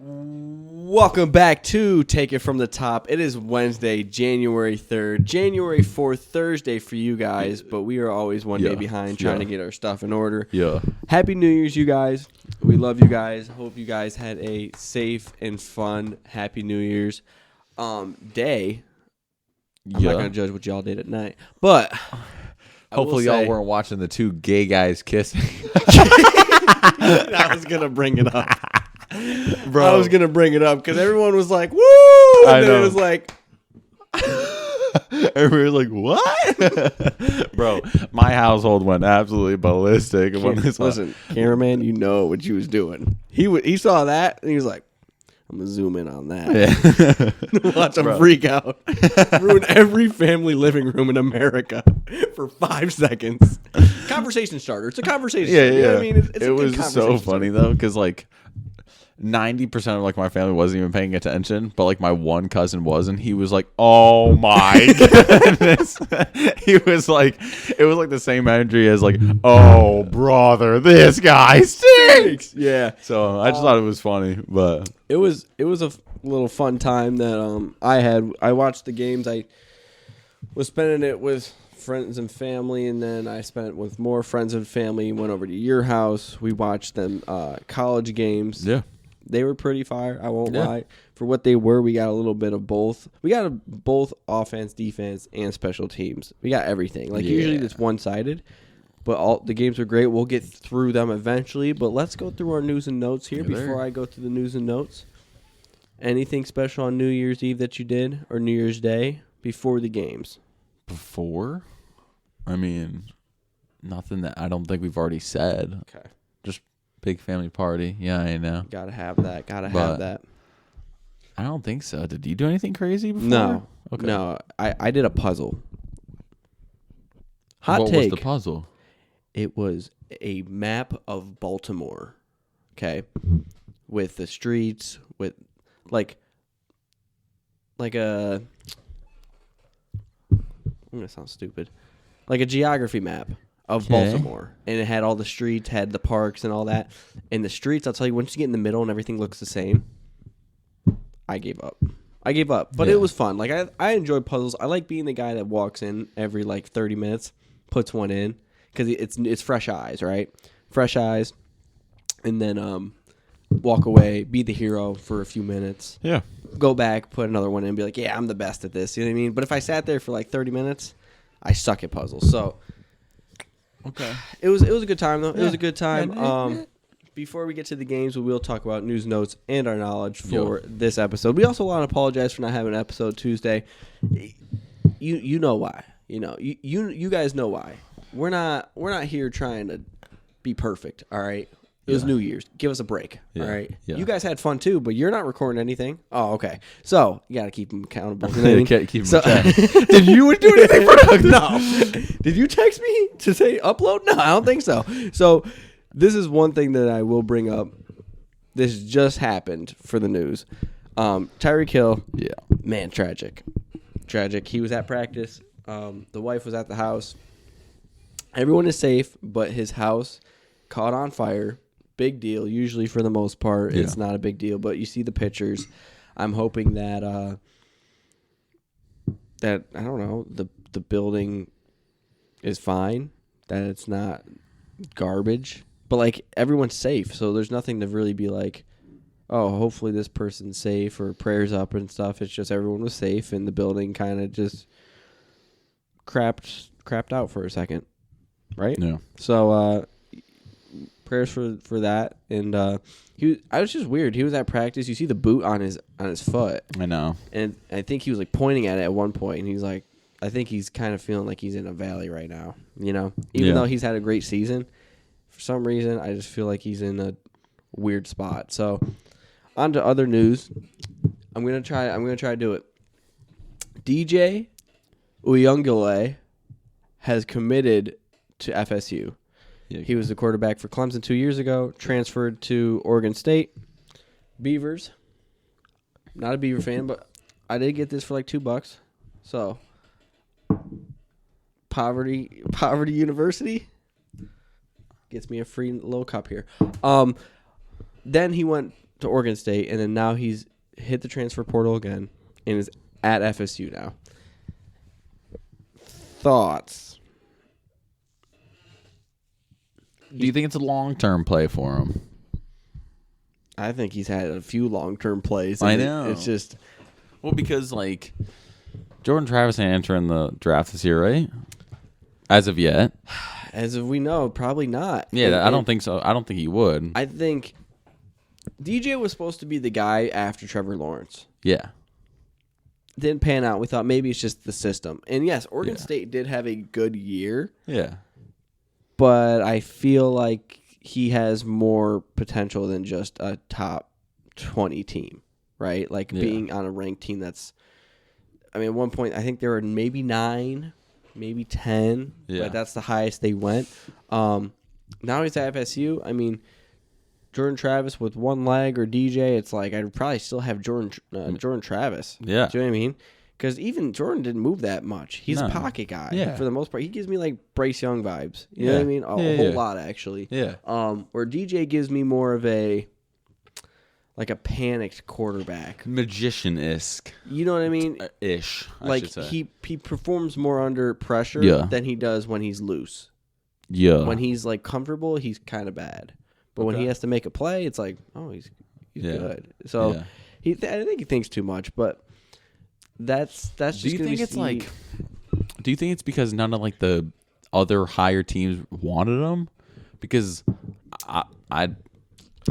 Welcome back to Take It From the Top. It is Wednesday, January 3rd, January 4th, Thursday for you guys, but we are always one day behind trying to get our stuff in order. Yeah. Happy New Year's, you guys. We love you guys. Hope you guys had a safe and fun Happy New Year's day. I'm not going to judge what y'all did at night, but hopefully y'all weren't watching the two gay guys kissing. I was going to bring it up. Bro. I was going to bring it up because everyone was like, woo! And then it was like... Everybody was like, what? Bro, my household went absolutely ballistic. Listen, cameraman, you know what you was doing. He saw that, and he was like, I'm going to zoom in on that. Yeah. Watch him freak out. Ruin every family living room in America for 5 seconds. Conversation starter. It's a conversation starter. You know what I mean? It was so funny, though, because, like, 90% of like my family wasn't even paying attention, but like my one cousin was, and he was like, "Oh my goodness!" He was like, it was like the same energy as like, "Oh brother, this guy stinks." Yeah. So I just thought it was funny, but it was a little fun time that I had. I watched the games. I was spending it with friends and family, and then I spent it with more friends and family. Went over to your house. We watched them college games. Yeah. They were pretty fire. I won't lie. For what they were, we got a little bit of both. We got both offense, defense, and special teams. We got everything. Like usually it's one-sided, but all the games were great. We'll get through them eventually, but let's go through our news and notes here before I go through the news and notes. Anything special on New Year's Eve that you did or New Year's Day before the games? Before? I mean, nothing that I don't think we've already said. Okay. Just big family party. Yeah, I know. Gotta have that. Have that. I don't think so. Did you do anything crazy before? No. Okay. No. I did a puzzle. What was the puzzle? It was a map of Baltimore. Okay. With the streets, with like a... I'm going to sound stupid. Like a geography map of Baltimore, and it had all the streets, had the parks and all that. And the streets, I'll tell you, once you get in the middle and everything looks the same, I gave up. But it was fun. Like I enjoy puzzles. I like being the guy that walks in every like 30 minutes, puts one in, because it's fresh eyes, right? Fresh eyes, and then walk away, be the hero for a few minutes. Yeah. Go back, put another one in, and be like, yeah, I'm the best at this. You know what I mean? But if I sat there for like 30 minutes, I suck at puzzles. So. Okay. It was a good time though. It was a good time. Before we get to the games, we will talk about news, notes, and our knowledge for this episode. We also want to apologize for not having an episode Tuesday. You know why? You guys know why. We're not here trying to be perfect. All right. It was New Year's. Give us a break. All right. Yeah. You guys had fun too, but you're not recording anything. Oh, okay. So you got to keep them accountable. You know what I mean? Keep them Did you do anything for No. Did you text me to say upload? No, I don't think so. So this is one thing that I will bring up. This just happened for the news. Tyreek Hill. Yeah. Man, tragic. He was at practice. The wife was at the house. Everyone is safe, but his house caught on fire. Big deal. Usually, for the most part, it's not a big deal. But you see the pictures. I'm hoping that I don't know, the building is fine. That it's not garbage. But like everyone's safe, so there's nothing to really be like, oh, hopefully this person's safe or prayers up and stuff. It's just everyone was safe and the building kind of just crapped out for a second, right? Yeah. So prayers for that. And I was just weird. He was at practice. You see the boot on his foot. I know. And I think he was like pointing at it at one point, and he's like, I think he's kind of feeling like he's in a valley right now. Even though he's had a great season, for some reason I just feel like he's in a weird spot. So on to other news. I'm gonna try to do it. DJ Uyunglele has committed to FSU. Yeah. He was the quarterback for Clemson 2 years ago, transferred to Oregon State. Beavers. Not a Beaver fan, but I did get this for like $2. So, Poverty University gets me a free little cup here. Then he went to Oregon State, and then now he's hit the transfer portal again and is at FSU now. Thoughts? Do you think it's a long-term play for him? I think he's had a few long-term plays. I know. It's just... Well, because, like, Jordan Travis ain't entering the draft this year, right? As of yet. As of we know, probably not. Yeah, I don't think so. I don't think he would. I think DJ was supposed to be the guy after Trevor Lawrence. Yeah. Didn't pan out. We thought maybe it's just the system. And yes, Oregon Yeah. State did have a good year, Yeah. but I feel like he has more potential than just a top 20 team, right? Like Yeah. being on a ranked team that's, I mean, at one point, I think there were maybe 9, maybe 10, Yeah. but that's the highest they went. Now he's at FSU. I mean, Jordan Travis with one leg or DJ, it's like I'd probably still have Jordan Travis. Yeah. Do you know what I mean? Because even Jordan didn't move that much. He's No. a pocket guy Yeah. for the most part. He gives me like Bryce Young vibes. You know Yeah. what I mean? A Yeah, whole yeah. lot actually. Yeah. Where DJ gives me more of a like a panicked quarterback. Magician-esque. You know what I mean? Ish, I Like should say. he performs more under pressure Yeah. than he does when he's loose. Yeah. When he's like comfortable, he's kind of bad. But when Okay. he has to make a play, it's like, oh, he's Yeah. good. So Yeah. I think he thinks too much, but that's just. Do you gonna think be it's like? Do you think it's because none of like the other higher teams wanted him? Because I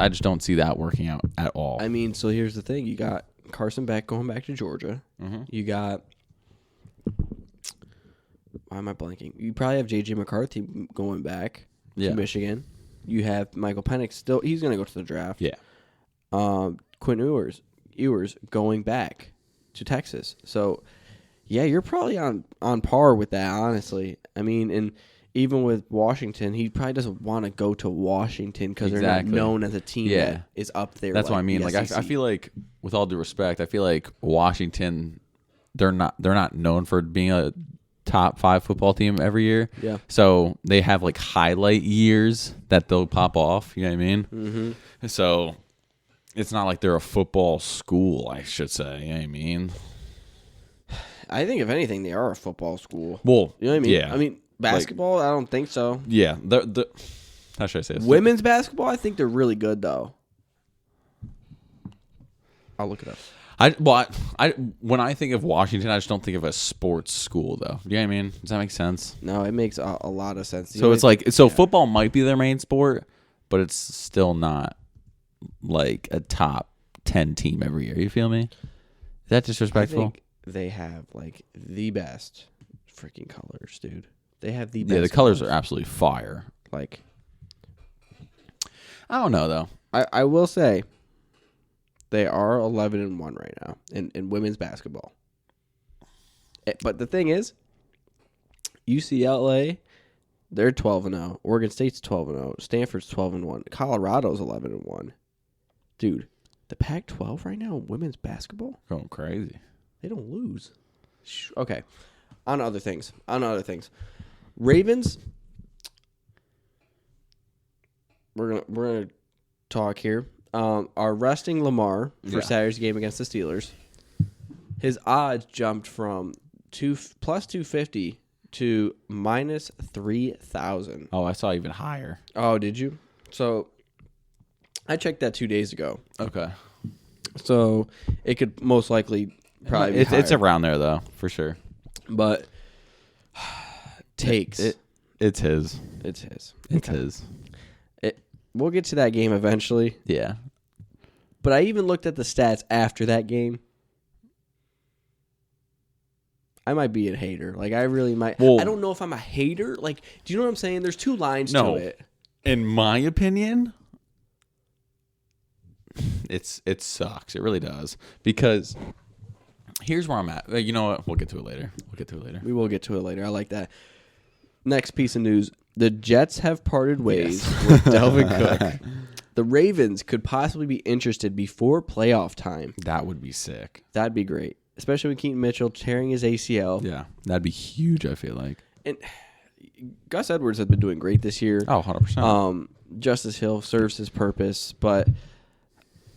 just don't see that working out at all. I mean, so here's the thing: you got Carson Beck going back to Georgia. Mm-hmm. You got. Why am I blanking? You probably have JJ McCarthy going back Yeah. to Michigan. You have Michael Penix still. He's going to go to the draft. Yeah. Quinn Ewers going back to Texas. So, yeah, you're probably on par with that, honestly. I mean, and even with Washington, he probably doesn't want to go to Washington because they're not Exactly. known as a team Yeah. that is up there. That's what I mean. the Like I SEC. feel like, with all due respect, I feel like Washington, they're not known for being a top 5 football team every year. Yeah. So they have like highlight years that they'll pop off. You know what I mean? Mm-hmm. So it's not like they're a football school, I should say. You know what I mean? I think, if anything, they are a football school. Well, You know what I mean? yeah. I mean, basketball, I don't think so. Yeah. The how should I say this? Women's basketball, I think they're really good, though. I'll look it up. I when I think of Washington, I just don't think of a sports school, though. Do you know what I mean? Does that make sense? No, it makes a lot of sense. So it's like football might be their main sport, but it's still not like a top 10 team every year. You feel me? Is that I disrespectful? think they have like the best freaking colors, dude. They have the best. Yeah, the colors are absolutely fire. like. I don't know though. I will say, they are 11-1 right now in women's basketball. But the thing is, UCLA, they're 12-0. Oregon State's 12-0. Stanford's 12-1. Colorado's 11-1. Dude, the Pac-12 right now in women's basketball, Going crazy. they don't lose. Okay, on other things. Ravens. We're gonna talk here. Are resting Lamar for Yeah. Saturday's game against the Steelers. His odds jumped from plus 250 to minus 3,000. Oh, I saw even higher. Oh, did you? So I checked that 2 days ago. Okay. So it could most likely probably be It's higher. around there though, for sure. But takes It's his. it's his. It's his. We'll get to that game eventually. Yeah. But I even looked at the stats after that game. I might be a hater. Like, I really might. Well- I don't know if I'm a hater. Like, do you know what I'm saying? There's two lines No. to it. In my opinion, it sucks. It really does. Because here's where I'm at. You know what? We'll get to it later. We will get to it later. I like that. Next piece of news. The Jets have parted ways with Delvin Cook. The Ravens could possibly be interested before playoff time. That would be sick. That'd be great. Especially with Keaton Mitchell tearing his ACL. Yeah. That'd be huge, I feel like. And Gus Edwards has been doing great this year. Oh, 100%. Justice Hill serves his purpose, but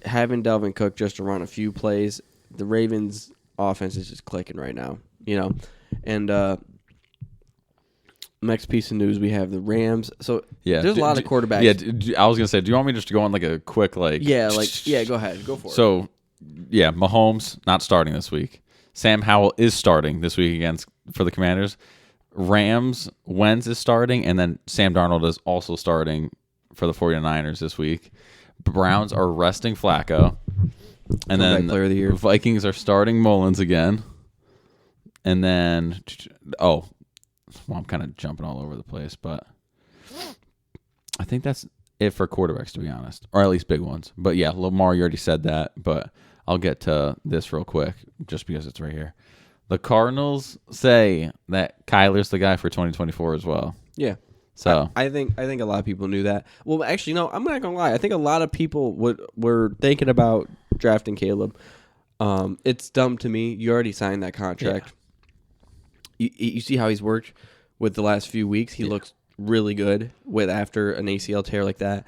having Delvin Cook just to run a few plays, the Ravens' offense is just clicking right now, And next piece of news, we have the Rams. So there's a lot of quarterbacks. Yeah, I was gonna say, do you want me just to go on like a quick go ahead, go for it. So, yeah, Mahomes not starting this week. Sam Howell is starting this week for the Commanders. Rams, Wentz is starting, and then Sam Darnold is also starting for the 49ers this week. Browns are resting Flacco. And then player of the year. Vikings are starting Mullins again. And then, I'm kind of jumping all over the place, but I think that's it for quarterbacks, to be honest, or at least big ones. But yeah, Lamar, you already said that, but I'll get to this real quick just because it's right here. The Cardinals say that Kyler's the guy for 2024 as well. Yeah. So I think a lot of people knew that. Well, actually, no, I'm not gonna lie. I think a lot of people were thinking about drafting Caleb. It's dumb to me. You already signed that contract. Yeah. You see how he's worked with the last few weeks. He looks really good after an ACL tear like that.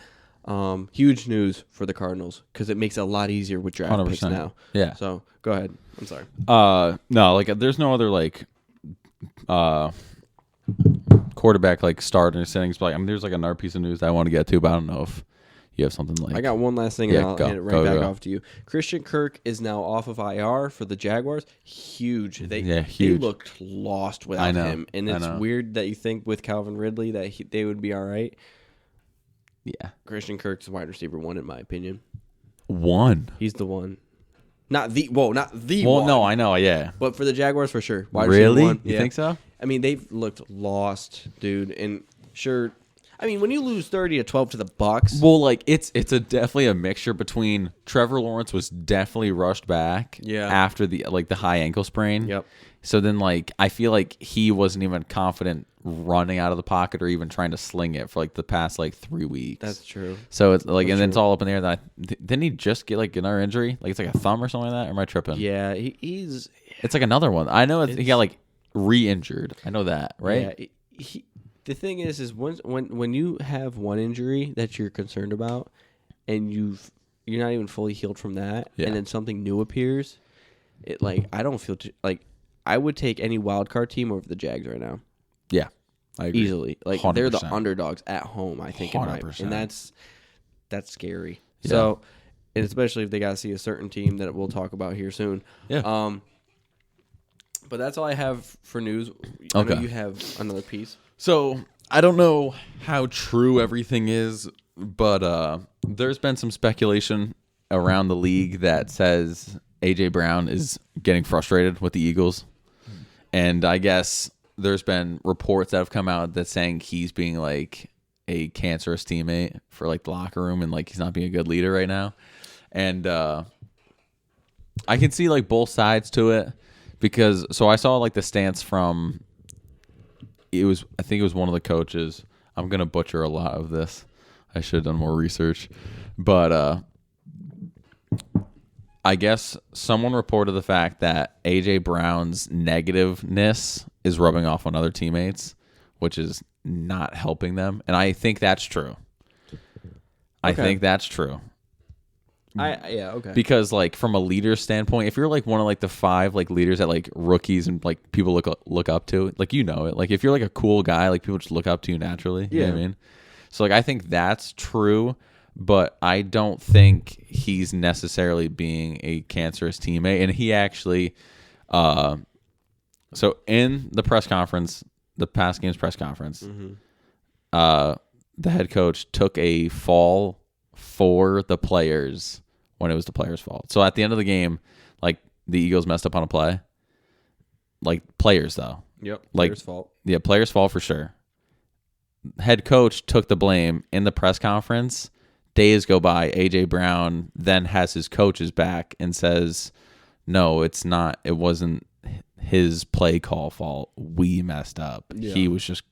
Huge news for the Cardinals because it makes it a lot easier with draft 100%. picks now. Yeah. So go ahead. I'm sorry. No, like there's no other quarterback starting settings. But there's another piece of news that I want to get to, but I don't know if you have something I got one last thing, and I'll hand it right back off to you. Christian Kirk is now off of IR for the Jaguars. Huge. They looked lost without him, and it's weird that you think with Calvin Ridley that they would be all right. Yeah, Christian Kirk's wide receiver 1 in my opinion. 1. He's the one. Not the one. No, I know, yeah. But for the Jaguars, for sure. Wide really? Receiver 1, you think so? They've looked lost, dude. And sure, when you lose 30-12 to the Bucs, well, it's definitely a mixture between Trevor Lawrence was definitely rushed back after the high ankle sprain. Yep. So then I feel like he wasn't even confident running out of the pocket or even trying to sling it for the past 3 weeks. That's true. So it's then it's all up in the air. That didn't he just get another injury? It's a thumb or something like that? Or am I tripping? Yeah, he's. It's another one. I know he got re-injured. I know that, right? Yeah. The thing is when you have one injury that you're concerned about, and you're not even fully healed from that, and then something new appears, it I don't feel I would take any wild card team over the Jags right now. Yeah, I agree. Easily. 100%. They're the underdogs at home, I think. 100%. And that's scary. Yeah. So, and especially if they got to see a certain team that we'll talk about here soon. Yeah. But that's all I have for news. I know you have another piece. So I don't know how true everything is, but there's been some speculation around the league that says A.J. Brown is getting frustrated with the Eagles. And I guess there's been reports that have come out that saying he's being a cancerous teammate for the locker room and he's not being a good leader right now. And I can see both sides to it because I saw the stance from I think it was one of the coaches. I'm gonna butcher a lot of this. I should have done more research. But I guess someone reported the fact that A.J. Brown's negativeness is rubbing off on other teammates, which is not helping them. And I think that's true. I think that's true. Okay. Because from a leader standpoint, if you're one of the 5 leaders that rookies and people look up to, it. If you're a cool guy, people just look up to you naturally. You know what I mean? So I think that's true. But I don't think he's necessarily being a cancerous teammate. And he actually, so in the press conference, the past games press conference, the head coach took a fall for the players when it was the players' fault. So at the end of the game, the Eagles messed up on a play. Players though. Yep. Players' fault. Yeah, players' fault for sure. Head coach took the blame in the press conference. Days go by, A.J. Brown then has his coaches back and says, no, it's not. It wasn't his play call fault. We messed up. Yeah. He was just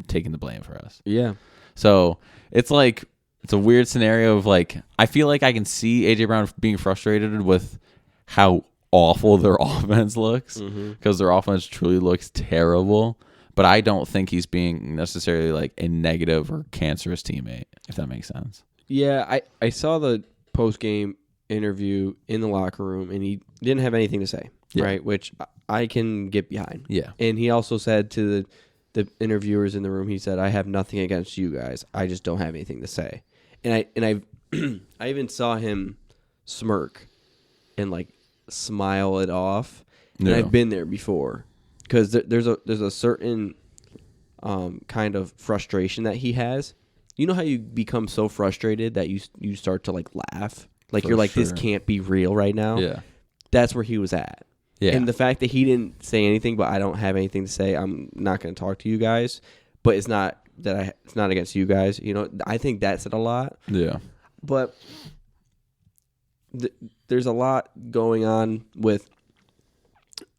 taking the blame for us. Yeah. So it's it's a weird scenario of I feel like I can see A.J. Brown being frustrated with how awful their offense looks because their offense truly looks terrible. But I don't think he's being necessarily a negative or cancerous teammate, if that makes sense. Yeah, I saw the post-game interview in the locker room, and he didn't have anything to say, right? Which I can get behind. Yeah. And he also said to the interviewers in the room, he said, "I have nothing against you guys. I just don't have anything to say." And I I even saw him smirk and like smile it off. And Yeah. I've been there before because there's a certain kind of frustration that he has. You know how you become so frustrated that you start to like laugh, like For you're like, sure. this can't be real right now. Yeah. That's where he was at. Yeah. And the fact that he didn't say anything, but I don't have anything to say, I'm not going to talk to you guys. But it's not that it's not against you guys. You know, I think that said a lot. Yeah. But there's a lot going on with,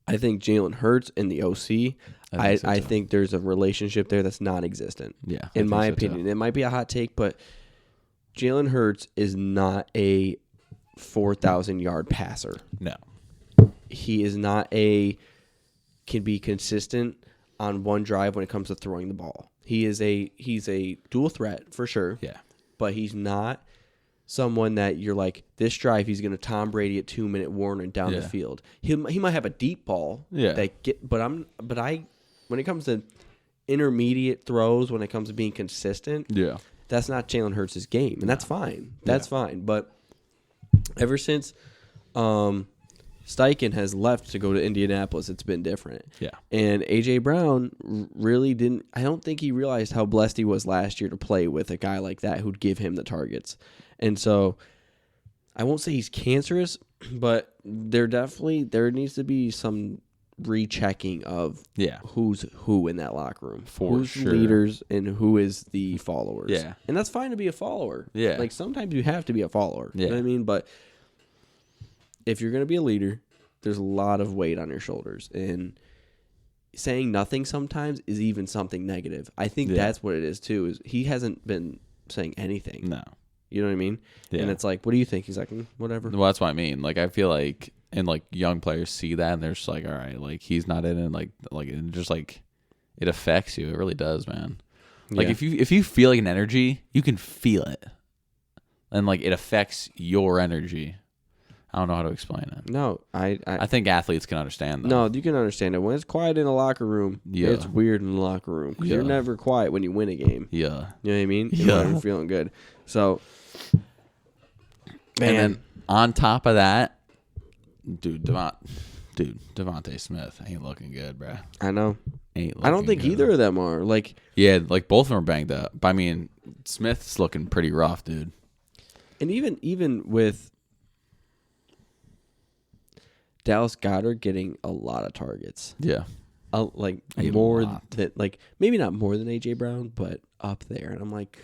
I think, Jalen Hurts and the OC. I think there's a relationship there that's non-existent. Yeah. In my opinion. It might be a hot take, but Jalen Hurts is not a 4,000-yard passer. No. He is not can be consistent on one drive when it comes to throwing the ball. He's a dual threat for sure. Yeah. But he's not someone that you're like, this drive he's going to Tom Brady at 2-minute warning down the field. He might have a deep ball. Yeah. When it comes to intermediate throws, when it comes to being consistent, Yeah. that's not Jalen Hurts' game, and that's fine. That's fine. But ever since Steichen has left to go to Indianapolis, it's been different. Yeah. And A.J. Brown really didn't – I don't think he realized how blessed he was last year to play with a guy like that who'd give him the targets. And so I won't say he's cancerous, but there needs to be some rechecking of who's who in that locker room. Who's sure. leaders and who is the followers. Yeah. And that's fine to be a follower. Yeah. Like sometimes you have to be a follower. Yeah. You know what I mean? But if you're going to be a leader, there's a lot of weight on your shoulders. And saying nothing sometimes is even something negative. I think that's what it is too, is he hasn't been saying anything. No. You know what I mean? Yeah. And it's like, what do you think? He's like, whatever. Well, that's what I mean. Like, I feel like, and like young players see that and they're just like, all right, like he's not in it. Like, it just like, it affects you. It really does, man. Like if you feel like an energy, you can feel it. And like, it affects your energy. I don't know how to explain it. No, I think athletes can understand that. No, you can understand it. When it's quiet in a locker room, it's weird in the locker room. Because you're never quiet when you win a game. Yeah. You know what I mean? Yeah. You're feeling good. So, man. And then on top of that, Devontae Smith ain't looking good, bruh. I know. Ain't looking I don't think good. either of them are. Like, yeah, like both of them are banged up. But I mean, Smith's looking pretty rough, dude. and even with Dallas Goedert getting a lot of targets. Yeah. Like Even more a lot. than, like, maybe not more than A.J. Brown, but up there. And I'm like,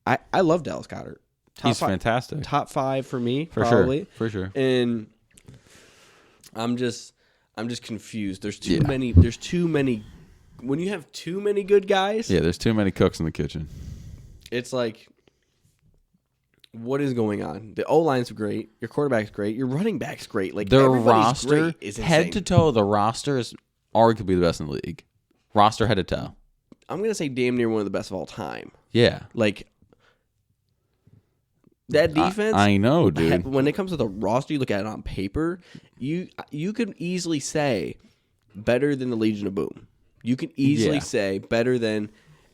I love Dallas Goedert. He's fantastic. Top 5 for me, For probably. sure. For sure. And I'm just confused. There's too many. When you have too many good guys, Yeah, there's too many cooks in the kitchen. it's like, what is going on? The O-line's great. Your quarterback's great. Your running back's great. Like, Their everybody's roster, great is head insane. to toe, the roster is arguably the best in the league. Roster head to toe. I'm going to say damn near one of the best of all time. Yeah. Like, that defense, I know, dude. when it comes to the roster, you look at it on paper, you could easily say better than the Legion of Boom. You can easily say better than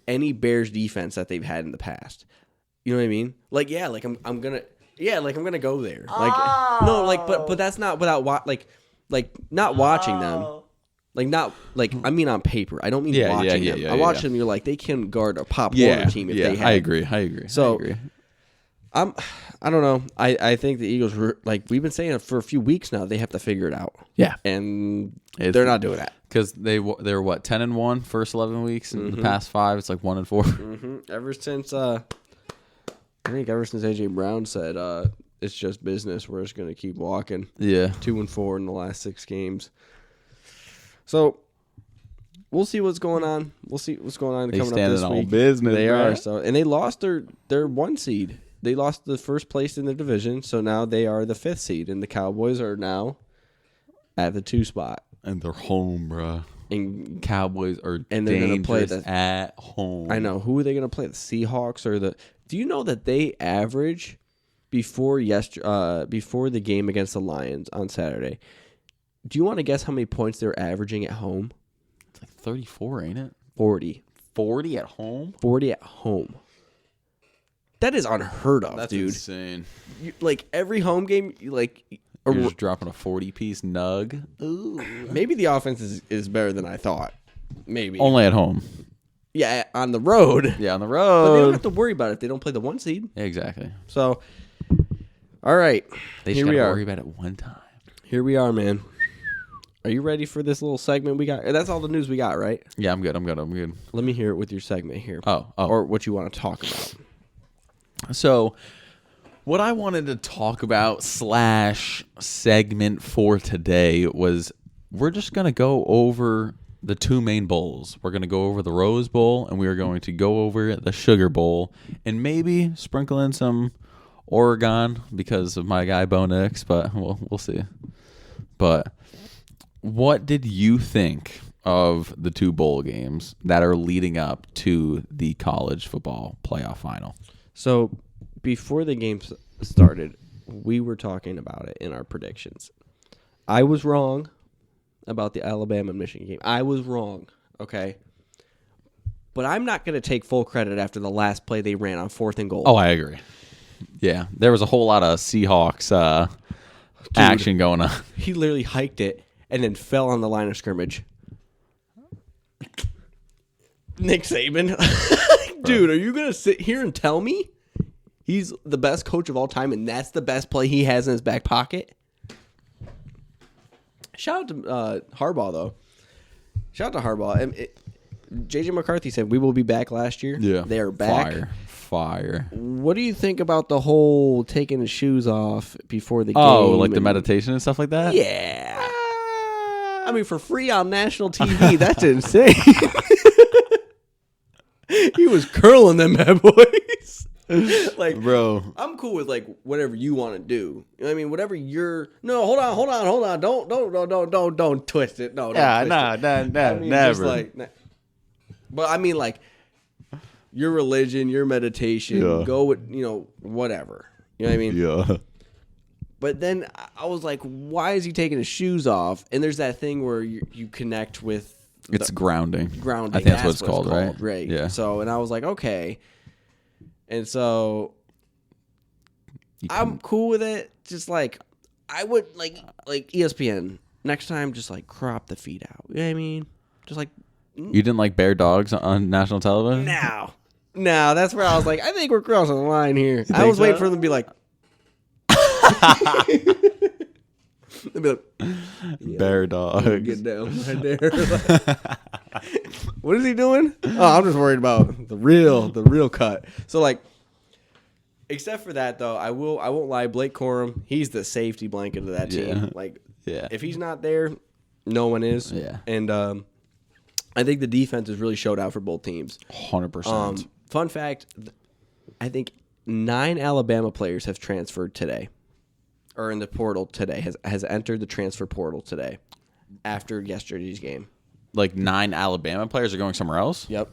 any Bears defense that they've had in the past. You know what I mean? Like, yeah, like I'm gonna go there. Like, no, like, but that's not without not watching them. Like, not like, I mean on paper. I don't mean watching them. I watch them. You're like, they can guard a Pop Warner team if they had. I agree. So, I agree. I don't know. I think the Eagles were, like, we've been saying it for a few weeks now. They have to figure it out. Yeah. And they're not doing that. Because they're what, 10-1 first 11 weeks, and the past 5 it's like 1-4. Ever since A.J. Brown said it's just business, we're just going to keep walking. Yeah. 2-4 in the last 6 games. So we'll see what's going on. We'll see what's going on They coming up standing this on week. business, They bro. are. So, and they lost their 1 seed. They lost the first place in their division, so now they are the 5th seed, and the Cowboys are now at the 2 spot. And they're home, bro. And Cowboys are And they're gonna play dangerous at home. I know. Who are they going to play? The Seahawks or the... Do you know that they average before the game against the Lions on Saturday. Do you want to guess how many points they're averaging at home? It's like 34, ain't it? 40. 40 at home? 40 at home. That is unheard of, That's dude. insane. Like every home game, You're just dropping a 40-piece nug. ooh, maybe the offense is better than I thought. Maybe. Only at home. Yeah, on the road. Yeah, on the But they don't road. have to worry about it if they don't play the 1 seed. Exactly. So, all right. They Here just we got to are. worry about it one time. Here we are, man. Are you ready for this little segment we got? That's all the news we got, right? Yeah, I'm good. I'm good. Let me hear it with your segment here. Oh. Or what you want to talk about. So, what I wanted to talk about / segment for today was we're just going to go over the 2 main bowls. We're going to go over the Rose Bowl, and we are going to go over the Sugar Bowl, and maybe sprinkle in some Oregon because of my guy Bo Nix, but we'll see. But what did you think of the 2 bowl games that are leading up to the college football playoff final? So, before the game started, we were talking about it in our predictions. I was wrong about the Alabama and Michigan game. I was wrong, okay? But I'm not going to take full credit after the last play they ran on 4th and goal. Oh, I agree. Yeah, there was a whole lot of Seahawks action going on. He literally hiked it and then fell on the line of scrimmage. Nick Saban. Dude, are you going to sit here and tell me he's the best coach of all time and that's the best play he has in his back pocket? Shout out to Harbaugh, though. Shout out to Harbaugh. J.J. McCarthy said we will be back last year. Yeah. They are back. Fire. What do you think about the whole taking his shoes off before the game? Oh, like the meditation and stuff like that? Yeah. I mean, for free on national TV, that's insane. He was curling them bad boys. Like, Bro. I'm cool with like whatever you want to do. You know what I mean, whatever you're. No, hold on. Don't twist it. No, don't twist it. I mean, never. Just like, but I mean, like your religion, your meditation. Yeah. Go with whatever. You know what I mean? Yeah. But then I was like, why is he taking his shoes off? And there's that thing where you connect with. It's grounding. Grounding. I think that's what it's called, right? Right. Yeah. So, and I was like, okay. And so I'm cool with it. Just like I would like ESPN next time. Just like crop the feet out. You know what I mean? Just like You didn't like bear dogs on national television? now. That's where I was like, I think we're crossing the line here. I think was waiting so? for them to be like. They'd be like, Bear dogs. get down right there. What is he doing? Oh, I'm just worried about the real cut. So like, except for that though, I won't lie. Blake Corum, he's the safety blanket of that team. Yeah. Like, Yeah. if he's not there, no one is. Yeah. And I think the defense has really showed out for both teams. 100%. Fun fact, I think 9 Alabama players have transferred today, or in the portal today, has entered the transfer portal today after yesterday's game. Like 9 Alabama players are going somewhere else? Yep.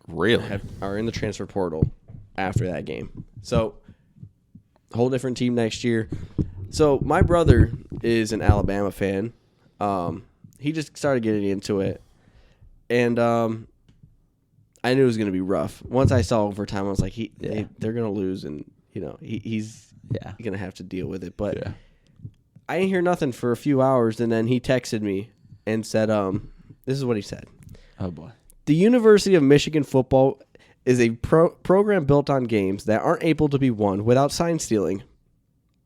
Really? Are in the transfer portal after that game. So, whole different team next year. So, my brother is an Alabama fan. He just started getting into it. And I knew it was going to be rough. Once I saw overtime, I was like, they're going to lose, and he's going to have to deal with it. But I didn't hear nothing for a few hours, and then he texted me and said, this is what he said. Oh, boy. The University of Michigan football is a program built on games that aren't able to be won without sign stealing.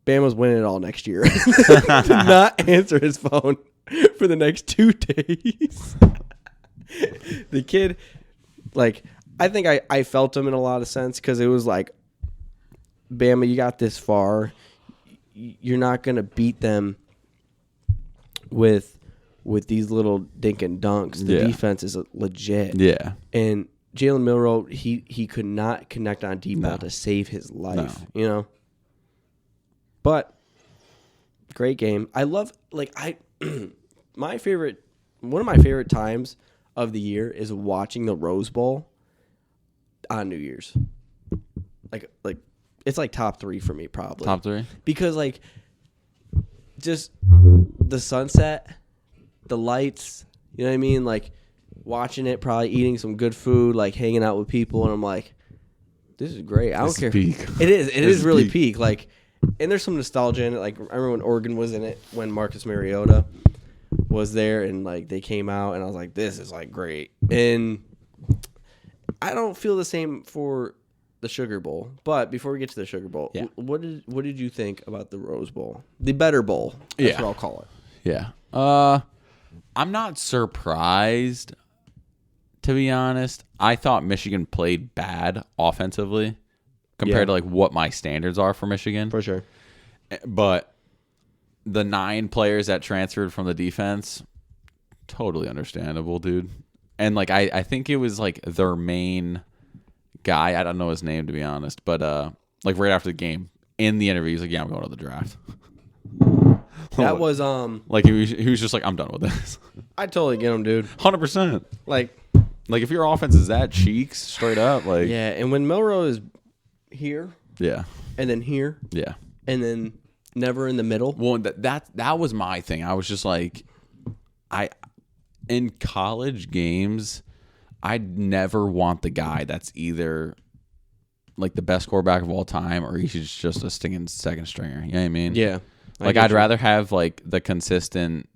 Bama's winning it all next year. Did not answer his phone for the next 2 days. The kid, like, I think I felt him in a lot of sense because it was like, Bama, you got this far. You're not going to beat them with these little dink and dunks. The defense is legit. Yeah. And Jalen Milroe, he could not connect on deep ball to save his life, But great game. I love one of my favorite times of the year is watching the Rose Bowl on New Year's. Like it's like top 3 for me probably. Top 3? Because like just the sunset, the lights, you know what I mean? Like watching it, probably eating some good food, like hanging out with people, and I'm like, this is great. I don't care. Peak. It is. It is really peak. peak. Like, and there's some nostalgia in it. Like, I remember when Oregon was in it, when Marcus Mariota was there, and like they came out, and I was like, this is like great. And I don't feel the same for the Sugar Bowl. But before we get to the Sugar Bowl, Yeah. what did you think about the Rose Bowl, the Better Bowl? That's what I'll call it. Yeah. I'm not surprised, to be honest. I thought Michigan played bad offensively compared to like what my standards are for Michigan. For sure. But the 9 players that transferred from the defense, totally understandable, dude. And like I think it was like their main guy. I don't know his name, to be honest, but like right after the game in the interview, he's like, "Yeah, I'm going to the draft." That was like he was just like, "I'm done with this." I totally get him, dude. 100%. Like, Like if your offense is that cheeks straight up, like yeah, and when Milroe is here yeah, and then here yeah. and then never in the middle. Well, that was my thing. I was just like, in college games, I'd never want the guy that's either like the best quarterback of all time or he's just a stinging second stringer. You know what I mean? Yeah. Like I'd rather have like the consistent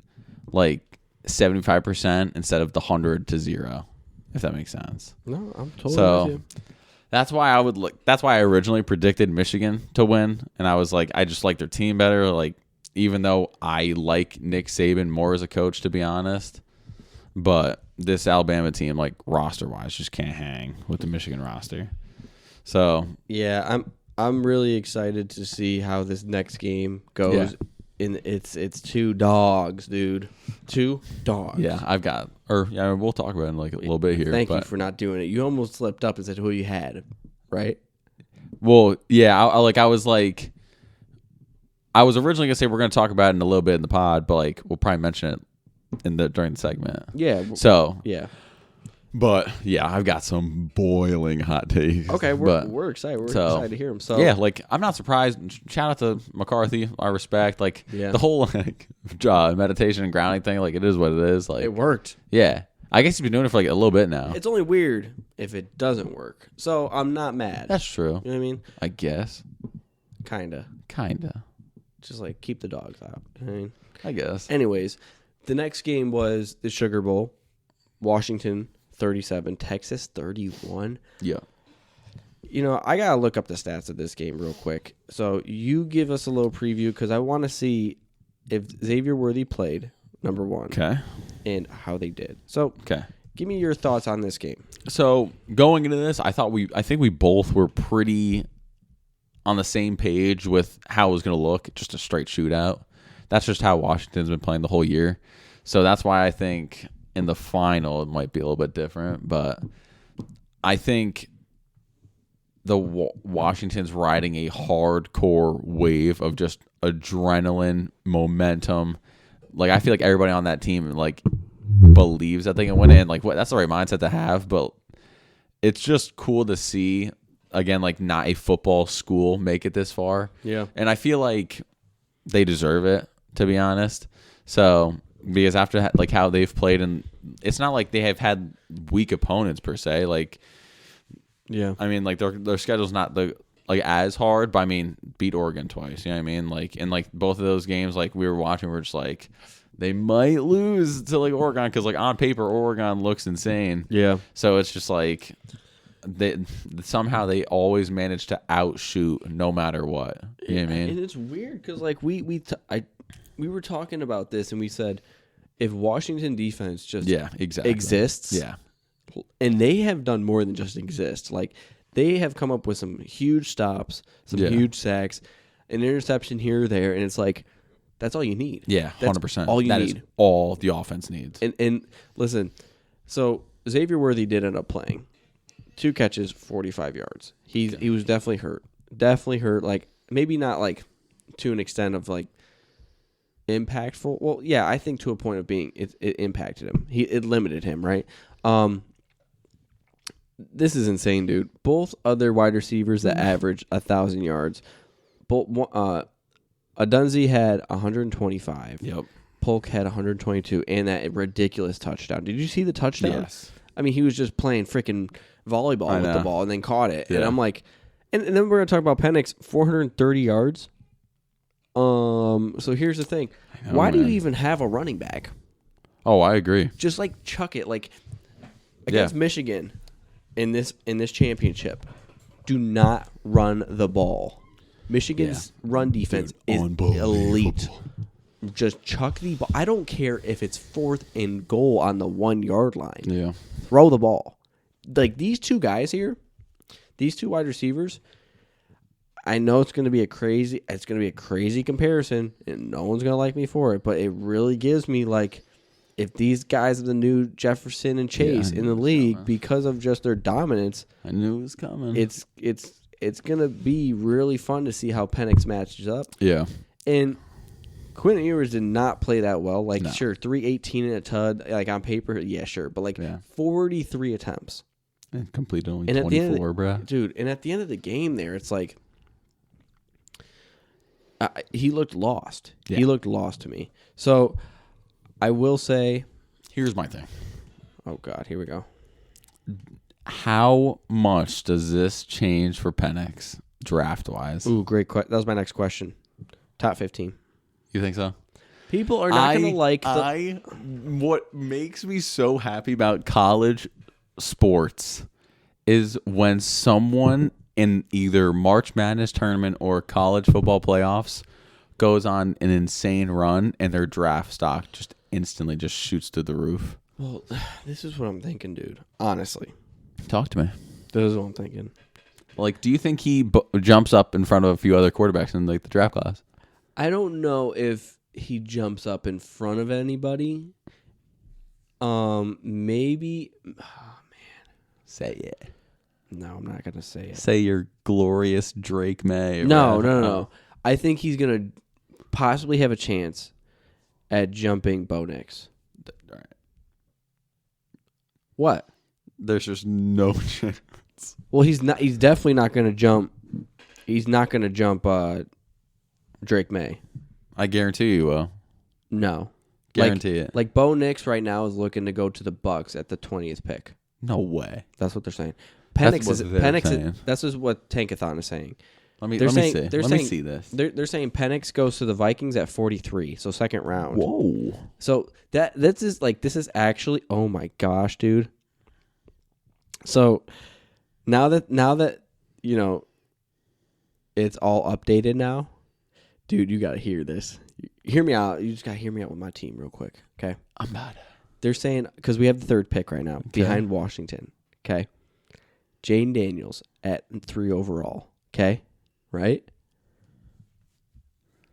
like 75% instead of the 100 to 0, if that makes sense. No, I'm totally So with you. that's why I would look. That's why I originally predicted Michigan to win, and I was like, I just like their team better. Like, even though I like Nick Saban more as a coach, to be honest, but this Alabama team, like roster wise, just can't hang with the Michigan roster. So Yeah, I'm really excited to see how this next game goes. Yeah. It's 2 dogs, dude. 2 dogs. yeah, we'll talk about it in like a little bit here. Thank you but, for not doing it. You almost slipped up and said who you had, right? Well, yeah, I was originally gonna say we're gonna talk about it in a little bit in the pod, but like we'll probably mention it during the segment. Yeah. So Yeah. But yeah, I've got some boiling hot takes. Okay, we're excited. We're excited to hear them. So yeah, like I'm not surprised. Shout out to McCarthy. I respect like the whole like meditation and grounding thing. Like it is what it is. Like it worked. Yeah, I guess he's been doing it for like a little bit now. It's only weird if it doesn't work. So I'm not mad. That's true. You know what I mean? I guess. Kinda. Just like keep the dogs out. You know what I mean? I guess. Anyways, the next game was the Sugar Bowl. Washington 37, Texas 31. Yeah. You know, I got to look up the stats of this game real quick. So you give us a little preview because I want to see if Xavier Worthy played, number 1. Okay. And how they did. So Okay. give me your thoughts on this game. So going into this, I think we both were pretty on the same page with how it was going to look. Just a straight shootout. That's just how Washington's been playing the whole year. So that's why I think in the final it might be a little bit different. But I think the Washington's riding a hardcore wave of just adrenaline, momentum. Like I feel like everybody on that team like believes that they can win it. And like that's the right mindset to have. But it's just cool to see again, like not a football school make it this far. Yeah. And I feel like they deserve it, to be honest. So because after like how they've played, and it's not like they have had weak opponents per se. Like, yeah, I mean, like their schedule's not as hard, but I mean, beat Oregon twice. You know what I mean? Like, and like both of those games, like we were watching, we're just like, they might lose to like Oregon because like on paper Oregon looks insane. Yeah. So it's just like somehow they always manage to outshoot no matter what. You know what I mean? And it's weird because like we were talking about this and we said if Washington defense just exists, and they have done more than just exist. Like they have come up with some huge stops, some huge sacks, an interception here or there, and it's like that's all you need. Yeah, 100%. All you need. That is all the offense needs. And listen, so Xavier Worthy did end up playing 2 catches, 45 yards. He was definitely hurt. Like maybe not like to an extent of like impactful. Well, yeah, I think to a point of being it impacted him. It limited him, right? This is insane, dude. Both other wide receivers that average 1,000 yards. Both Adunzi had 125. Yep. Polk had 122, and that ridiculous touchdown. Did you see the touchdown? Yes. I mean, he was just playing freaking volleyball with the ball and then caught it. Yeah. And I'm like, and then we're gonna talk about Penix, 430 yards. So here's the thing: why do you even have a running back? Oh, I agree. Just like chuck it, like against Michigan in this championship. Do not run the ball. Michigan's run defense is elite. Just chuck the ball. I don't care if it's 4th and goal on the 1 yard line. Yeah. Throw the ball. Like these two guys here, these two wide receivers. I know it's going to be a crazy comparison, and no one's going to like me for it. But it really gives me like, if these guys are the new Jefferson and Chase in the league because of just their dominance, I knew it was coming. It's going to be really fun to see how Penix matches up. Yeah. And Quentin Ewers did not play that well. Like, sure, 318 in a tud. Like, on paper, yeah, sure. But, like, 43 attempts. And completed only 24, bro. Dude, and at the end of the game there, it's like, he looked lost. Yeah. He looked lost to me. So, I will say. Here's my thing. Oh, God, here we go. How much does this change for Penix draft-wise? Ooh, great question. That was my next question. Top 15. You think so? People are not going to like what makes me so happy about college sports is when someone in either March Madness tournament or college football playoffs goes on an insane run and their draft stock just instantly just shoots to the roof. Well, this is what I'm thinking, dude. Honestly. Talk to me. This is what I'm thinking. Like, do you think he jumps up in front of a few other quarterbacks in like the draft class? I don't know if he jumps up in front of anybody. Maybe. Oh, man. Say it. No, I'm not gonna say it. Say your glorious Drake May. No. I think he's gonna possibly have a chance at jumping Bo Nix. All right. What? There's just no chance. Well, he's not. He's definitely not gonna jump. He's not gonna jump Drake May. I guarantee you will. No. Guarantee it. Like Bo Nix right now is looking to go to the Bucks at the 20th pick. No way. That's what they're saying. That's That's what Tankathon is saying. Let me see. Let me see this. They're saying Penix goes to the Vikings at 43, so second round. Whoa. So this is actually, oh my gosh, dude. So now that you know it's all updated now, dude, you gotta hear this. Hear me out. You just gotta hear me out with my team real quick, okay? I'm not. They're saying, because we have the 3rd pick right now behind Washington, okay? Jaden Daniels at 3 overall, okay? Right?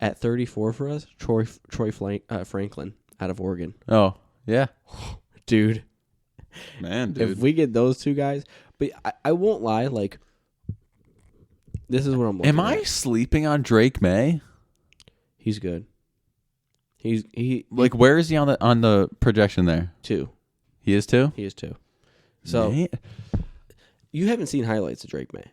At 34 for us, Troy Franklin out of Oregon. Oh, yeah. Dude. Man, dude. If we get those two guys, but I won't lie, like, this is what I'm looking Am at. I sleeping on Drake May? He's good. He like, where is he on the projection there? 2. He is 2? He is 2. So May? You haven't seen highlights of Drake May.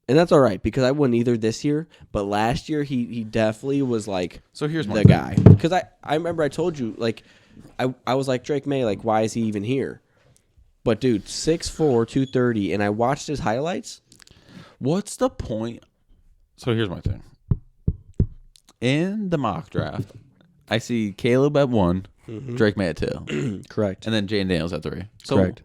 And that's all right, because I wouldn't either this year, but last year he definitely was like here's the guy. Because I remember I told you, like, I was like, Drake May, like, why is he even here? But dude, 6'4", 230, and I watched his highlights. What's the point? So here's my thing. In the mock draft, I see Caleb at 1, Drake May at 2. Correct. And then Jaden Daniels at 3. So correct.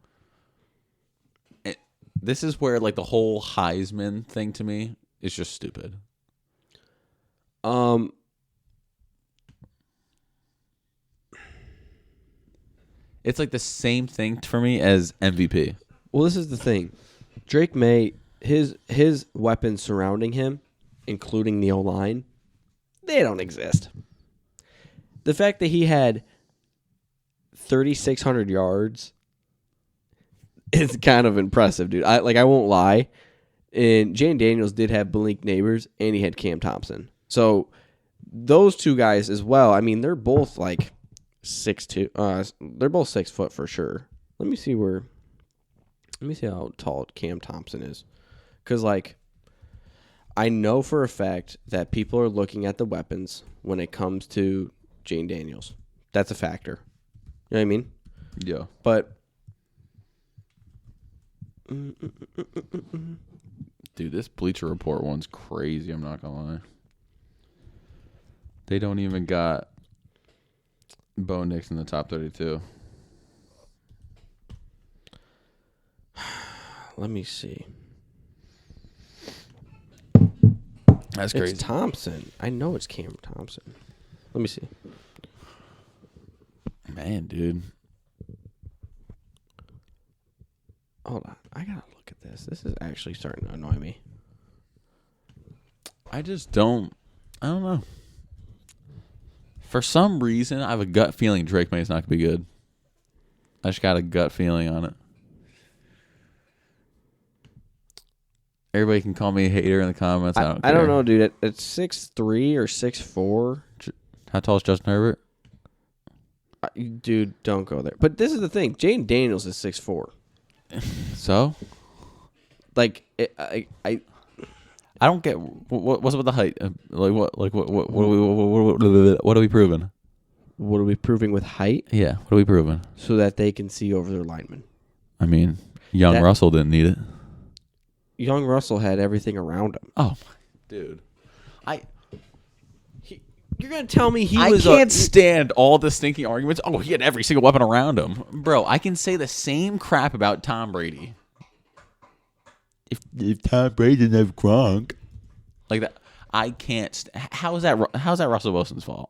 This is where, like, the whole Heisman thing to me is just stupid. It's like the same thing for me as MVP. Well, this is the thing. Drake May, his weapons surrounding him, including the O-line, they don't exist. The fact that he had 3,600 yards is kind of impressive, dude. I won't lie. And Jaden Daniels did have Blink Neighbors, and he had Cam Thompson. So those two guys as well. I mean, they're both like 6'2". They're both 6 foot for sure. Let me see where. Let me see how tall Cam Thompson is. Because, like, I know for a fact that people are looking at the weapons when it comes to Jane Daniels. That's a factor. You know what I mean? Yeah. But dude, this Bleacher Report one's crazy. I'm not gonna lie. They don't even got Bo Nix in the top 32. let me see. That's crazy. It's Thompson. I know it's Cam Thompson. Let me see. Man, dude. Hold on. I gotta look at this. This is actually starting to annoy me. I don't know. For some reason, I have a gut feeling Drake May's not going to be good. I just got a gut feeling on it. Everybody can call me a hater in the comments. I don't care. I don't know, dude. At 6'3" or 6'4". How tall is Justin Herbert? Dude, don't go there. But this is the thing. Jane Daniels is 6'4". So? Like, I don't get what's with the height. What are we proving? What are we proving with height? Yeah, what are we proving? So that they can see over their linemen. I mean, young Russell didn't need it. Young Russell had everything around him. Oh, dude, you're gonna tell me I can't stand all the stinking arguments. Oh, he had every single weapon around him, bro. I can say the same crap about Tom Brady. If Tom Brady didn't have Gronk, like that, I can't. How's that Russell Wilson's fault?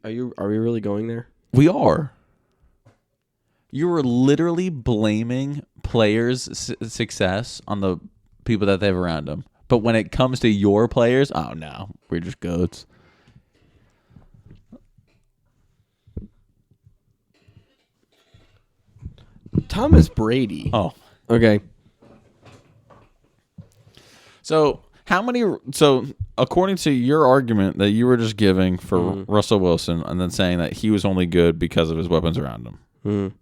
Are we really going there? We are. You were literally blaming players' success on the people that they have around them. But when it comes to your players, oh no, we're just goats. Thomas Brady. Oh, okay. So according to your argument that you were just giving for Russell Wilson, and then saying that he was only good because of his weapons around him,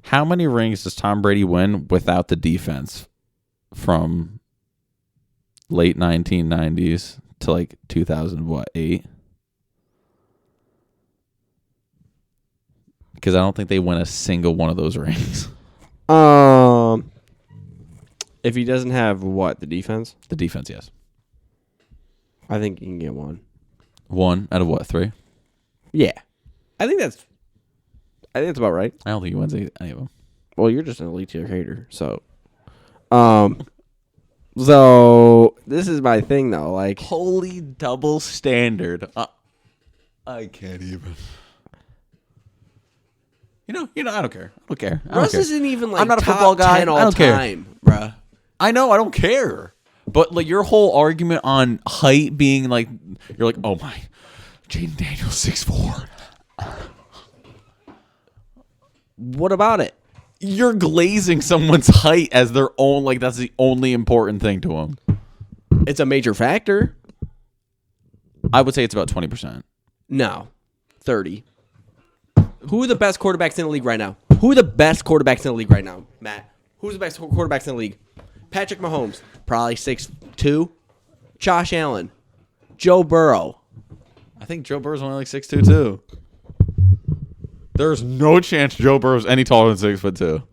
how many rings does Tom Brady win without the defense from late 1990s to like 2008? Because I don't think they win a single one of those rings. If he doesn't have what, the defense? The defense, yes. I think he can get one. One out of what, 3? Yeah, I think that's about right. I don't think he wins any of them. Well, you're just an elite tier hater, so. So this is my thing though. Like, holy double standard. I can't even. You know, I don't care. Russ isn't even like I'm not a top football guy. 10 all I don't time, bruh. I know, I don't care. But like your whole argument on height being like, you're like, oh my, Jaden Daniels 6'4". What about it? You're glazing someone's height as their own, like that's the only important thing to them. It's a major factor. I would say it's about 20%. No, 30. Who are the best quarterbacks in the league right now? Who are the best quarterbacks in the league right now, Matt? Who's the best quarterbacks in the league? Patrick Mahomes, probably 6'2". Josh Allen, Joe Burrow. I think Joe Burrow's only like 6'2" too. There's no chance Joe Burrow's any taller than 6'2".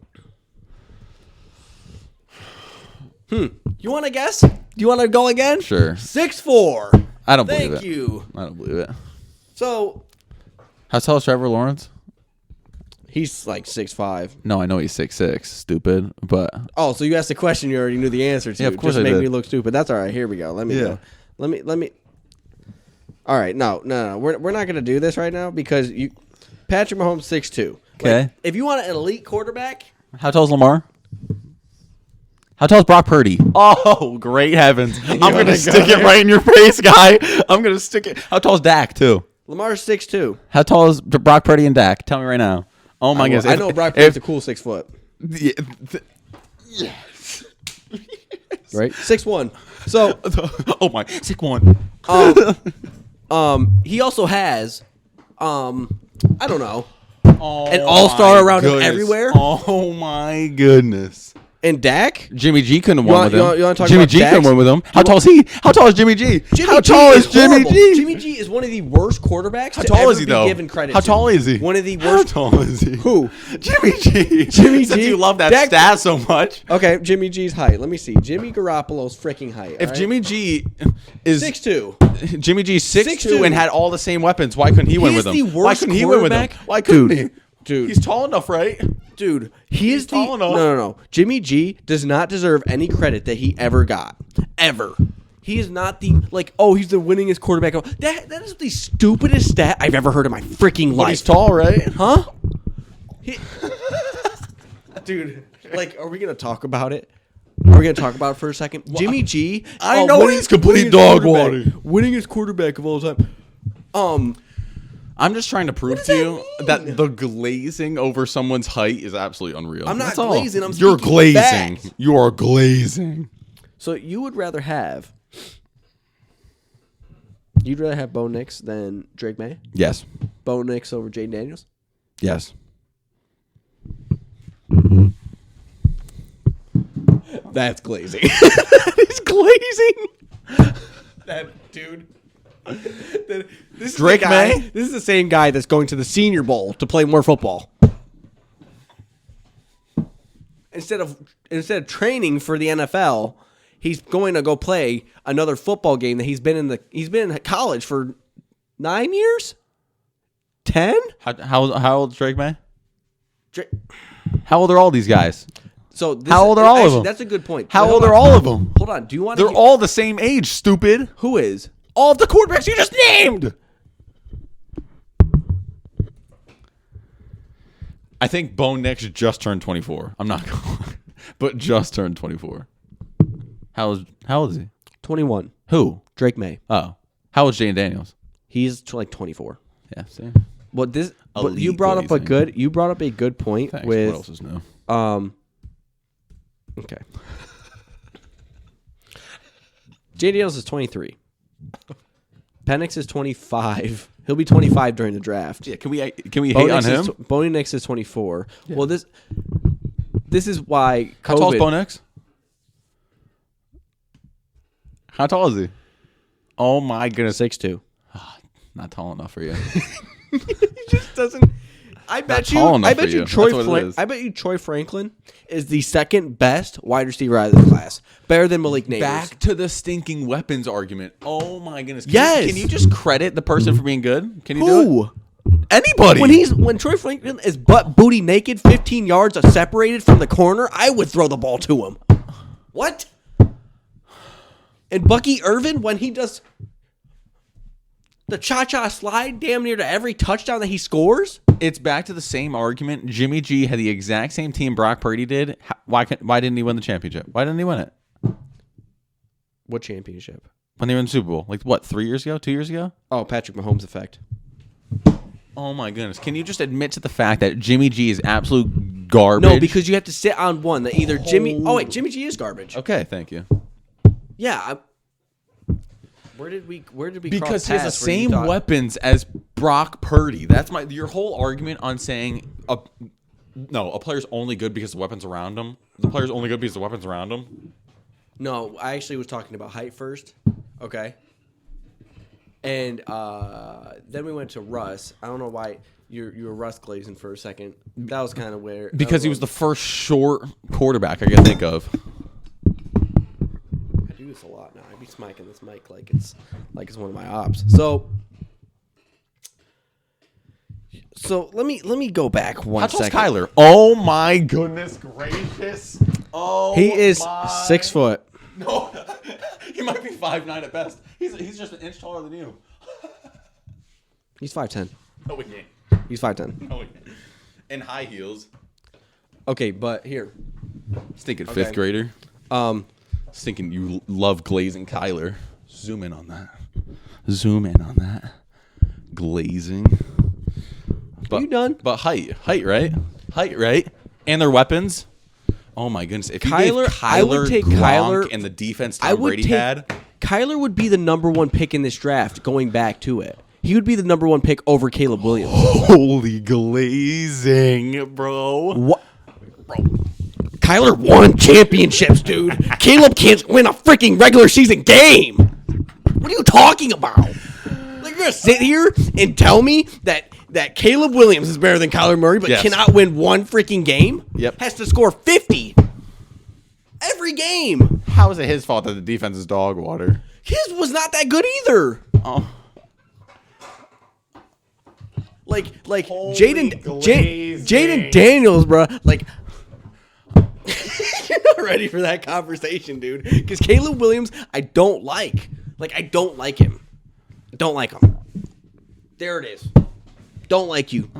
You want to guess? Do you want to go again? Sure. 6'4". I don't believe it. Thank you. I don't believe it. So, how tall is Trevor Lawrence? he's like 6'5". No, I know he's 6'6", stupid, but Oh, so you asked a question you already knew the answer to. Yeah, of course Just I make did. me look stupid. That's all right. Here we go. Let me go. Let me. All right. No. We're not gonna do this right now because Patrick Mahomes 6'2". Okay. Like, if you want an elite quarterback, how tall is Lamar? How tall is Brock Purdy? Oh, great heavens. I'm going to stick it right in your face, guy. I'm going to stick it. How tall is Dak, too? Lamar's 6'2". How tall is Brock Purdy and Dak? Tell me right now. Oh, my goodness. I know Brock Purdy's a cool 6 foot. Yes. Right? 6'1". So, oh, my. 6'1". he also has I don't know. Oh, An all-star my around him goodness. everywhere? Oh my goodness. And Dak? Jimmy G couldn't have won with him. You wanna talk Jimmy about G couldn't Dak's- win with him. How tall is he? How tall is Jimmy G? How tall is Jimmy horrible. G? Jimmy G is one of the worst quarterbacks How to tall ever is he be though? given credit How to. tall is he? One of the How worst. tall is he? Who? Jimmy G. Jimmy Since G? you love that Dak- stat so much. Okay, Jimmy G's height. Let me see. Jimmy Garoppolo's freaking height. If Jimmy G is 6'2". Jimmy G's 6'2" 6'2" and had all the same weapons, why couldn't he win He with is him? the Why worst couldn't he win with him? quarterback? Why couldn't Dude, he? dude. He's tall enough, right? Dude, he is tall enough. No. Jimmy G does not deserve any credit that he ever got. Ever. He is not the, he's the winningest quarterback. That is the stupidest stat I've ever heard in my freaking life. But he's tall, right? Huh? Dude, are we going to talk about it? Are we going to talk about it for a second? Jimmy G. I know he's complete dog water. Winningest quarterback of all time. I'm just trying to prove does to that you mean? that the glazing over someone's height is absolutely unreal. I'm not That's all. glazing, I'm You're speaking glazing. facts. You are glazing. So you'd rather have Bo Nix than Drake May? Yes. Bo Nix over Jaden Daniels? Yes. That's glazing. That is glazing. That dude. This is Drake the guy, May? This is the same guy that's going to the Senior Bowl to play more football. Instead of training for the NFL, he's going to go play another football game that he's been in college for 9 years? 10? How old is Drake May? Drake. How old are all these guys? So this, How old are all of them? That's a good point. How Wait, old hold are on. all of them? Hold on. Do you want to? They're all the same age, stupid. Who is? All of the quarterbacks you just named. I think Bo Nix just turned 24. I'm not going, but just turned 24. How old is he? 21. Who? Drake May. Oh, how old is Jaden Daniels? He's 24. Yeah, see. Well, this. But Elite you brought up a glazing. good point Thanks. with. What else is new? Okay. Jaden Daniels is 23. Penix is 25. He'll be 25 during the draft. Yeah, can we hate on him? Bo Nix is 24. Yeah. Well, this is why COVID. How tall is Bo Nix? How tall is he? Oh my goodness, 6'2". not tall enough for you. He just doesn't. I bet you. tall enough I for bet you. you. That's what it is. I bet you Troy Franklin is the second best wide receiver out of the class, better than Malik Nabers. Back to the stinking weapons argument. Oh my goodness. Yes. Can you just credit the person for being good? Can you do it? Who? Anybody. When Troy Franklin is butt booty naked, 15 yards separated from the corner, I would throw the ball to him. What? And Bucky Irvin, when he does the cha-cha slide damn near to every touchdown that he scores. It's back to the same argument. Jimmy G had the exact same team Brock Purdy did. Why didn't he win the championship? Why didn't he win it? What championship? When they were in the Super Bowl. 3 years ago? 2 years ago? Oh, Patrick Mahomes effect. Oh my goodness. Can you just admit to the fact that Jimmy G is absolute garbage? No, because you have to sit on one that either Jimmy... Oh, wait, Jimmy G is garbage. Okay, thank you. Yeah, Where did we Because cross he has the paths where you same thought- weapons as Brock Purdy. That's your whole argument on saying a player's only good because the weapons around him. The player's only good because the weapons around him. No, I actually was talking about height first. Okay. And then we went to Russ. I don't know why you were Russ glazing for a second. That was kind of weird. Because he was the first short quarterback I can think of. I do this a lot now. I be smacking this mic like it's one of my ops. So let me go back one second. How tall's Kyler? Oh my goodness gracious! Oh, He is my- 6 foot. No, he might be 5'9" at best. He's just an inch taller than you. He's 5'10". No, we can't. He's 5'10". No, we can't. In high heels. Okay, but here. Stinking Okay. fifth grader. Um, Stinking you love glazing Kyler. Zoom in on that. Zoom in on that. Glazing. But, you done? But height, right? Height, right? And their weapons. Oh my goodness! If you Kyler- gave Kyler, I would take Gronk, Kyler- and the defense I Tom would Brady take had. Kyler would be the number one pick in this draft going back to it. He would be the number 1 pick over Caleb Williams. Holy glazing, bro. What? Kyler won championships, dude. Caleb can't win a freaking regular season game. What are you talking about? Like, you're gonna sit here and tell me that Caleb Williams is better than Kyler Murray, but cannot win one freaking game? Yep. Has to score 50 every game. How is it his fault that the defense is dog water? His was not that good either. Oh. Like Holy Jaden Daniels, bro. Like, you're not ready for that conversation, dude. Because Caleb Williams, I don't like. Like, I don't like him. Don't like him. There it is. Don't like you.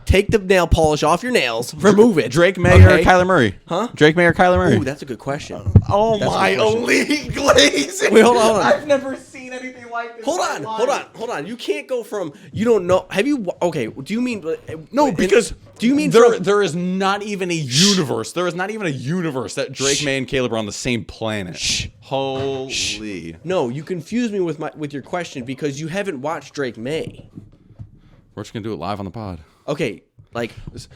Take the nail polish off your nails. Remove it. Drake May or Kyler Murray? Huh? Drake May or Kyler Murray? Ooh, that's a good question. Oh That's my, a good question. elite glazing. Wait, hold on. I've never seen anything like this. Hold on. You can't go from you don't know. Have you? Okay. Do you mean No, because do you mean there is not even a universe. There is not even a universe that Drake May and Caleb are on the same planet. Holy. No, you confuse me with your question because you haven't watched Drake May. We're just gonna do it live on the pod. Okay, like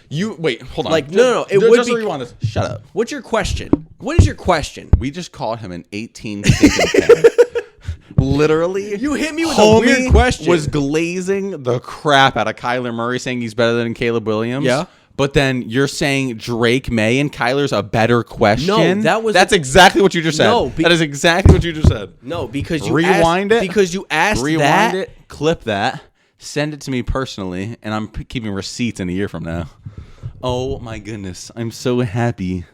You wait, hold on. Like, no. It would just be. rewind this. Shut up. What's your question? What is your question? We just called him an 18 stinking fan. Literally, You hit me with a weird question. Was glazing the crap out of Kyler Murray, saying he's better than Caleb Williams. Yeah. But then you're saying Drake May and Kyler's a better question. No, that's exactly what you just said. No, that is exactly what you just said. No, because you Rewind asked, it. Because you asked Rewind that. it. Clip that. Send it to me personally, and I'm keeping receipts in a year from now. Oh my goodness, I'm so happy.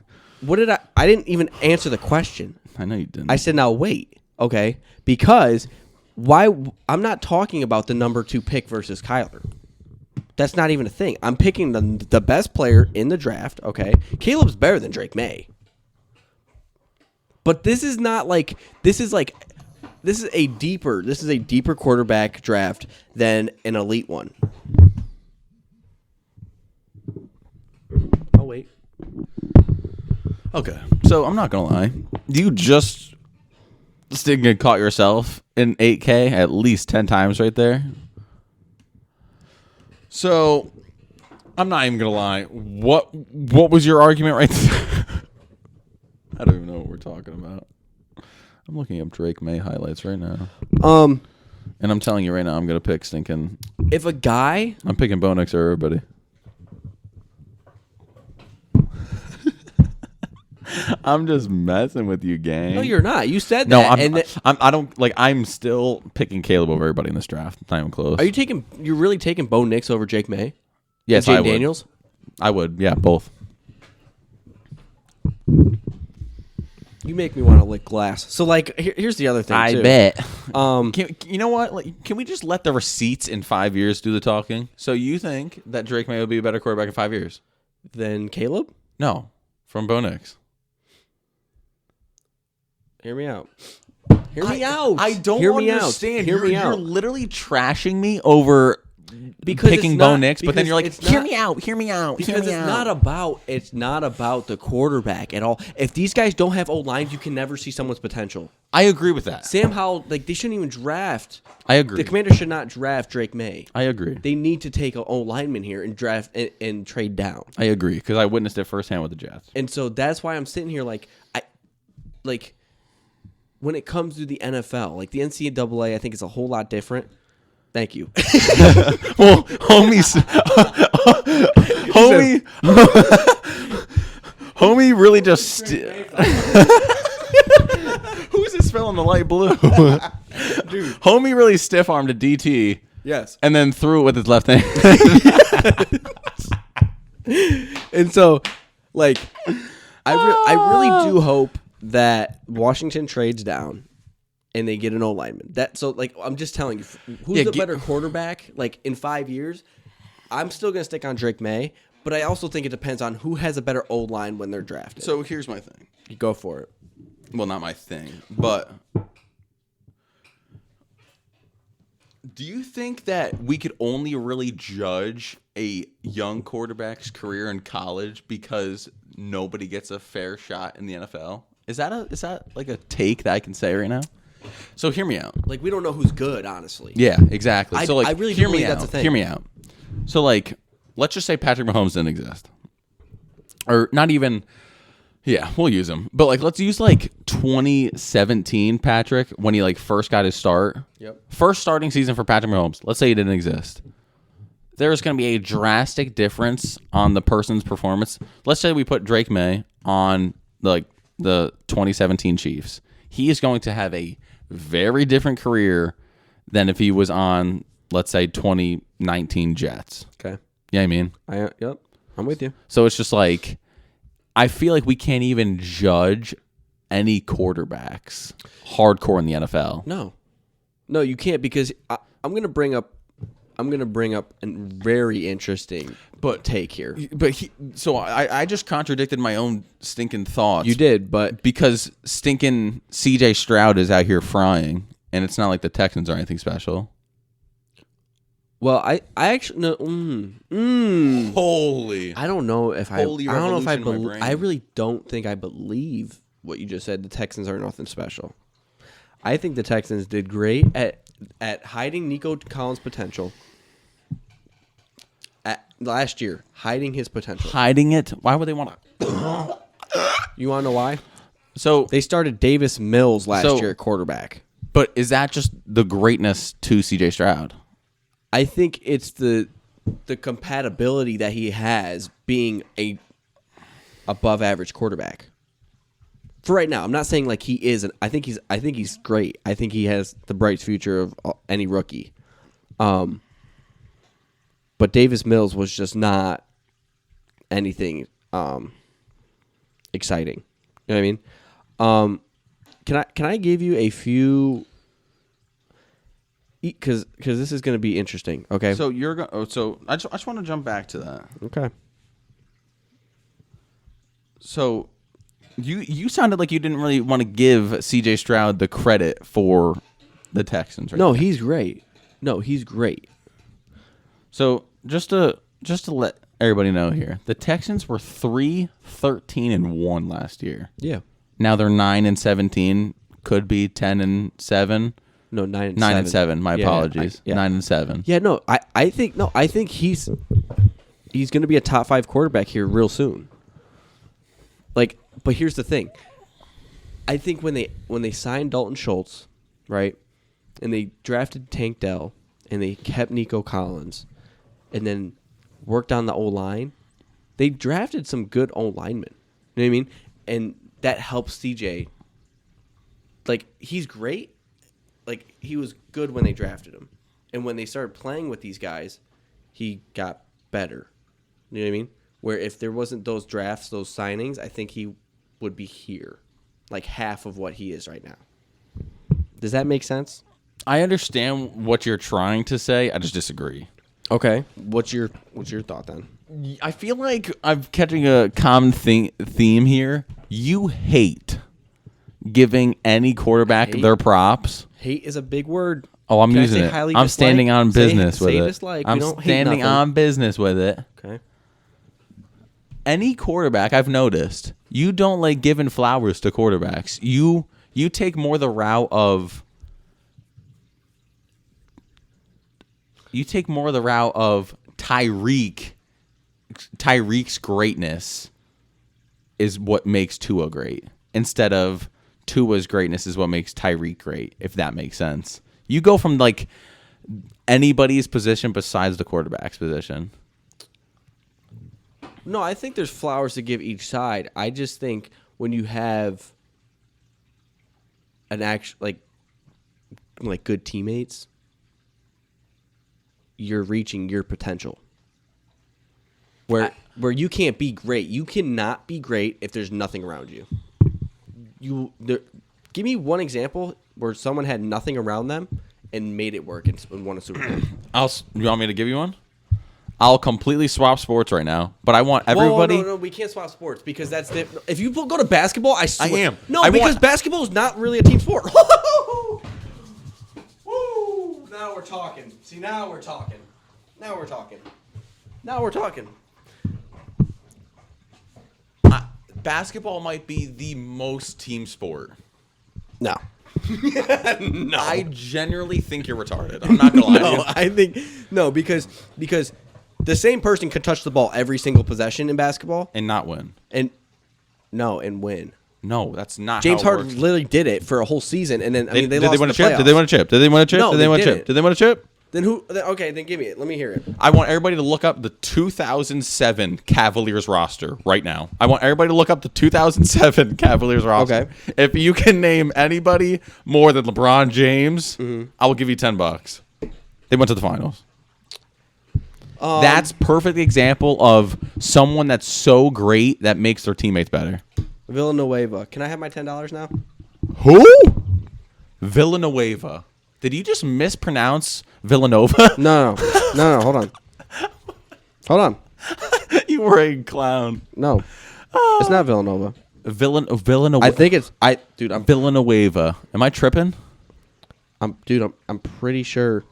What did I didn't even answer the question. I know you didn't. I said now wait, okay? Because why? I'm not talking about the number 2 pick versus Kyler. That's not even a thing. I'm picking the best player in the draft. Okay, Caleb's better than Drake May. But this is not like this is a deeper quarterback draft than an elite one. Oh wait. Okay, so I'm not gonna lie. You just caught yourself in 8K at least 10 times right there. So I'm not even gonna lie. What was your argument right there? I don't even know what we're talking about. I'm looking up Drake May highlights right now. And I'm telling you right now, I'm gonna pick stinking. If a guy, I'm picking Bo Nix or everybody. I'm just messing with you, gang. no, you're not. You said No, that. I don't like. I'm still picking Caleb over everybody in this draft. Not even close. Are you taking? You're really taking Bo Nix over Jake May? Yes, and I Jaden would. Daniels. I would. Yeah, both. You make me want to lick glass. So like, here's the other thing. Too. bet. Um, You know what? Like, can we just let the receipts in 5 years do the talking? So you think that Drake May will be a better quarterback in 5 years? then Caleb, No, from Bo Nix. hear me out. Hear me out. I don't Hear me understand. Out. Hear me You're out. literally trashing me over Because picking it's Bo not- Nix, but then because you're like, it's hear not- me out, hear me out, hear Because me it's out. not about the quarterback at all. If these guys don't have O lines, you can never see someone's potential. I agree with that. Sam Howell, like they shouldn't even draft. I agree. The Commanders should not draft Drake May. I agree. They need to take an O lineman here and draft and trade down. I agree because I witnessed it firsthand with the Jets. And so that's why I'm sitting here like when it comes to the NFL, like the NCAA, I think it's a whole lot different. Thank you. Well, homie really just. Who's this spelling the light blue? Dude, homie really stiff armed a DT. Yes. And then threw it with his left hand. And so, like, I really do hope that Washington trades down and they get an O lineman. I'm just telling you, who's the better quarterback? Like in 5 years, I'm still gonna stick on Drake May, but I also think it depends on who has a better O line when they're drafted. So here's my thing. You go for it. Well, not my thing, but do you think that we could only really judge a young quarterback's career in college because nobody gets a fair shot in the NFL? Is that like a take that I can say right now? So hear me out. Like, we don't know who's good, honestly. Yeah, exactly. So like, I really hear do me believe out. that's a thing. Hear me out. So like, let's just say Patrick Mahomes didn't exist, or not even. Yeah, we'll use him. But like, let's use like 2017 Patrick when he like first got his start. Yep. First starting season for Patrick Mahomes. Let's say he didn't exist. There's going to be a drastic difference on the person's performance. Let's say we put Drake May on like the 2017 Chiefs. He is going to have a very different career than if he was on, let's say, 2019 Jets. Okay. Yeah, I mean, Yep. I'm with you. so it's just like, I feel like we can't even judge any quarterbacks hardcore in the NFL. No, you can't, because I'm gonna bring up a very interesting take here. But I just contradicted my own stinking thoughts. You did, but Because stinking CJ Stroud is out here frying, and it's not like the Texans are anything special. well, I actually no. Holy. I don't know if Holy I don't know if I revolution in my brain. I really don't think I believe what you just said. The Texans are nothing special. I think the Texans did great at hiding Nico Collins' potential. Last year, hiding his potential. Hiding it? Why would they want to? You want to know why? So, They started Davis Mills last So- year at quarterback. but is that just the greatness to CJ Stroud? I think it's the compatibility that he has being a above average quarterback. For right now, I'm not saying like he is. I think he's great. I think he has the brightest future of any rookie. But Davis Mills was just not anything exciting. You know what I mean? Can I give you a few? Because this is going to be interesting. Okay. So you're going. So I just want to jump back to that. Okay. So you sounded like you didn't really want to give CJ Stroud the credit for the Texans, right? No, there. he's great. No, he's great. So just to let everybody know here, the Texans were 3-13-1 last year. Yeah. Now they're 9-17, could be 10-7. No, 9-7. 9-7. My Yeah, apologies. yeah. 9-7. Yeah, no, I think he's going to be a top 5 quarterback here real soon. Like, but here's the thing. I think when they signed Dalton Schultz, right, and they drafted Tank Dell, and they kept Nico Collins, and then worked on the O-line, they drafted some good O-linemen. You know what I mean? And that helps CJ. Like, he's great. Like, he was good when they drafted him. And when they started playing with these guys, he got better. You know what I mean? Where if there wasn't those drafts, those signings, I think he would be here. Like half of what he is right now. Does that make sense? I understand what you're trying to say. I just disagree. Okay. What's your thought then? I feel like I'm catching a common theme here. You hate giving any quarterback Hate? their props. Hate is a big word. Oh, I'm Can I using say it. highly I'm dislike? standing on business with say it. dislike. We I'm don't hate standing nothing. on business with it. Okay. Any quarterback I've noticed, you don't like giving flowers to quarterbacks. You take more the route of Tyreek's greatness is what makes Tua great, instead of Tua's greatness is what makes Tyreek great, if that makes sense. You go from like anybody's position besides the quarterback's position. No, I think there's flowers to give each side. I just think when you have an like good teammates, you're reaching your potential. Where you can't be great. You cannot be great if there's nothing around you. Give me one example where someone had nothing around them and made it work and won a Super Bowl. You want me to give you one? I'll completely swap sports right now, but I want everybody. Whoa, no, we can't swap sports because that's different. If you go to basketball, I swear. I am. No, because basketball is not really a team sport. Woo! Now we're talking. See, now we're talking. Basketball might be the most team sport. No. No. I genuinely think you're retarded. I'm not gonna lie to you. No, I think no because the same person could touch the ball every single possession in basketball And not win. and win. No, that's not James how it Harden works. literally did it for a whole season, and then they Did lost they win the a chip? playoffs. Did they win a chip? Did they win a chip? No, Did they they win a chip? didn't. Did they win a chip? Then who? Okay, then give me it. Let me hear it. I want everybody to look up the 2007 Cavaliers roster right now. I want everybody to look up the 2007 Cavaliers roster. Okay. If you can name anybody more than LeBron James, Mm-hmm. I will give you $10. They went to the finals. That's perfect example of someone that's so great that makes their teammates better. Villanueva. Can I have my $10 now? Who? Villanueva. Did you just mispronounce Villanova? No. Hold on. You were a clown. No, it's not Villanova. Villanova. I think it's dude. I'm Villanueva. Am I tripping? I'm pretty sure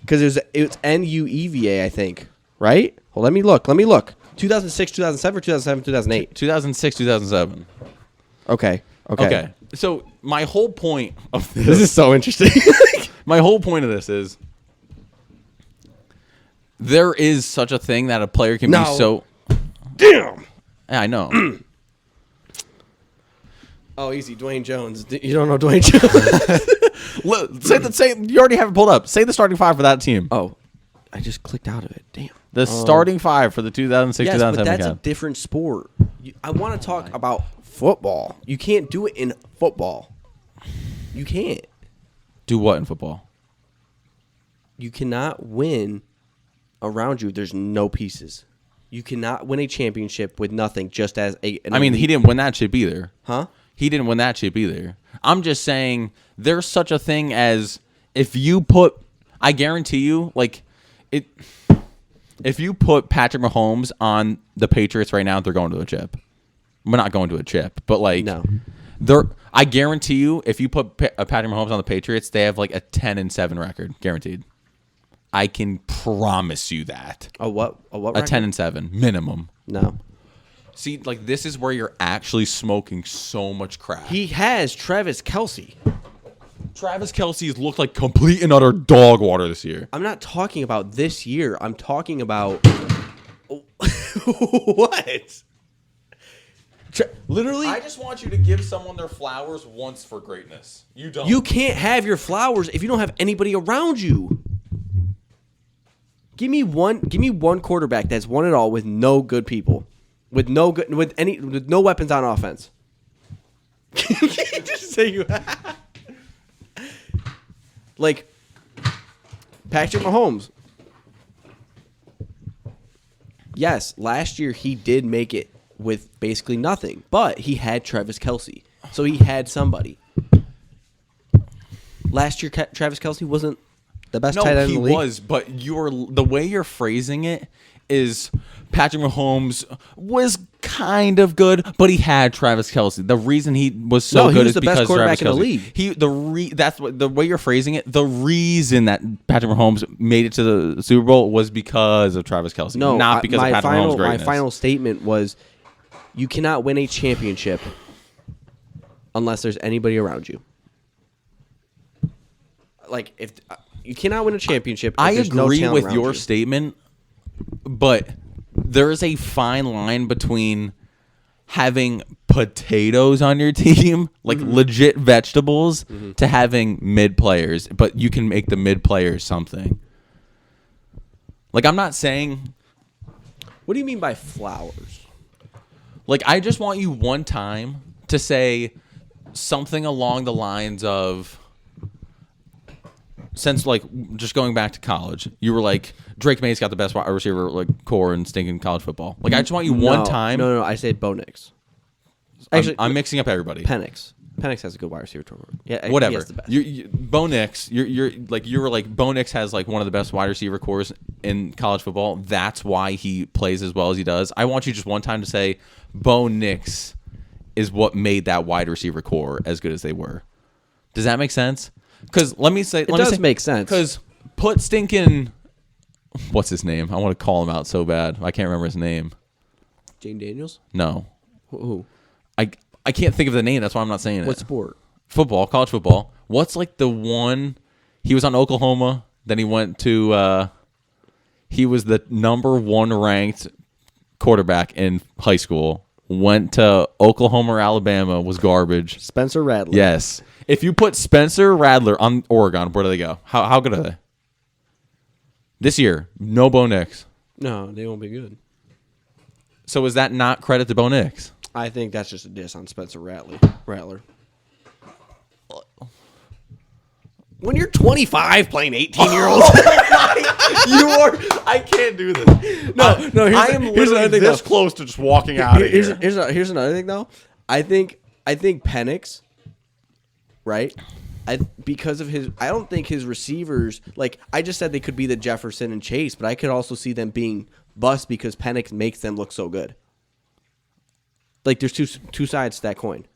because it was NUEVA, I think. Right? Well, let me look. 2006, 2007, 2007, 2008. 2006, 2007. Okay. So my whole point of this, This is so interesting. my whole point of this is there is such a thing that a player can be No. so. Damn. Yeah, I know. Oh, easy, Dwayne Jones. You don't know Dwayne Jones? Look, say you already have it pulled up. Say the starting five for that team. Oh, I just clicked out of it. Damn. The starting five for the 2006, Yes, but 2007 that's a Cavs. different sport. I want to talk about football. You can't do it in football. You can't. Do what in football? You cannot win around you. There's no pieces. You cannot win a championship with nothing. Just as he Didn't win that chip either. Huh? He didn't win that chip either. I'm just saying there's such a thing as if you put, I guarantee you, like it. If you put Patrick Mahomes on the Patriots right now, they're going to a chip. We're not going to a chip, but like No. I guarantee you, if you put Patrick Mahomes on the Patriots, they have like a 10-7 record, guaranteed. I can promise you that. A what? A what? A record? 10-7 minimum. No. See, like this is where you're actually smoking so much crap. He has Travis Kelce. Travis Kelce's looked like complete and utter dog water this year. I'm not talking about this year. I'm talking about what? Literally, I just want you to give someone their flowers once for greatness. You don't. you can't have your flowers if you don't have anybody around you. Give me one quarterback that's won it all with no good people, with no weapons on offense. Just say you like Patrick Mahomes. Yes, last year he did make it with basically nothing, but he had Travis Kelce, so he had somebody. Last year, Travis Kelce wasn't the best tight No, end he in the league. was, but the way you're phrasing it is Patrick Mahomes was kind of good, but he had Travis Kelce. The reason he was so he good was is the best because quarterback Travis in the Kelce. league. That's what the way you're phrasing it. The reason that Patrick Mahomes made it to the Super Bowl was because of Travis Kelce, No, not because of Patrick Mahomes' my greatness. final statement was, you cannot win a championship unless there's anybody around you. Like if you cannot win a championship, if I there's no agree talent with around your you. statement, but there is a fine line between having potatoes on your team, like legit vegetables, to having mid players, but you can make the mid players something. Like, I'm not saying, What do you mean by flowers? like, I just want you one time to say something along the lines of, since, like, just going back to college, you were like, Drake May's got the best wide receiver, like, core in stinking college football. Like, I just want you one time. No, I said Bo Nix. I'm mixing up everybody. Penix. Penix has a good wide receiver. Yeah, he Whatever. has the best. Bo Nix, you were like Bo Nix has like one of the best wide receiver cores in college football. That's why he plays as well as he does. I want you just one time to say Bo Nix is what made that wide receiver core as good as they were. Does that make sense? Because let me say, It does make sense. Because put stinking, what's his name? I want to call him out so bad. I can't remember his name. Jane Daniels? No, Who? I can't think of the name. That's why I'm not saying it. What sport? football, college football. What's like the one? He was on Oklahoma. Then he went to. He was the number 1 ranked quarterback in high school. Went to Oklahoma or Alabama. Was garbage. Spencer Rattler. Yes. If you put Spencer Rattler on Oregon, where do they go? How good are they? This year, no Bo Nix. No, they won't be good. So is that not credit to Bo Nix? I think that's just a diss on Spencer Rattler. When you're 25 playing 18-year-olds, You are. I can't do this. No. I am literally this close to just walking out of here. Here's another thing though. I think Penix, right? Because of his, I don't think his receivers. Like I just said, they could be the Jefferson and Chase, but I could also see them being bust because Penix makes them look so good. Like there's two sides to that coin.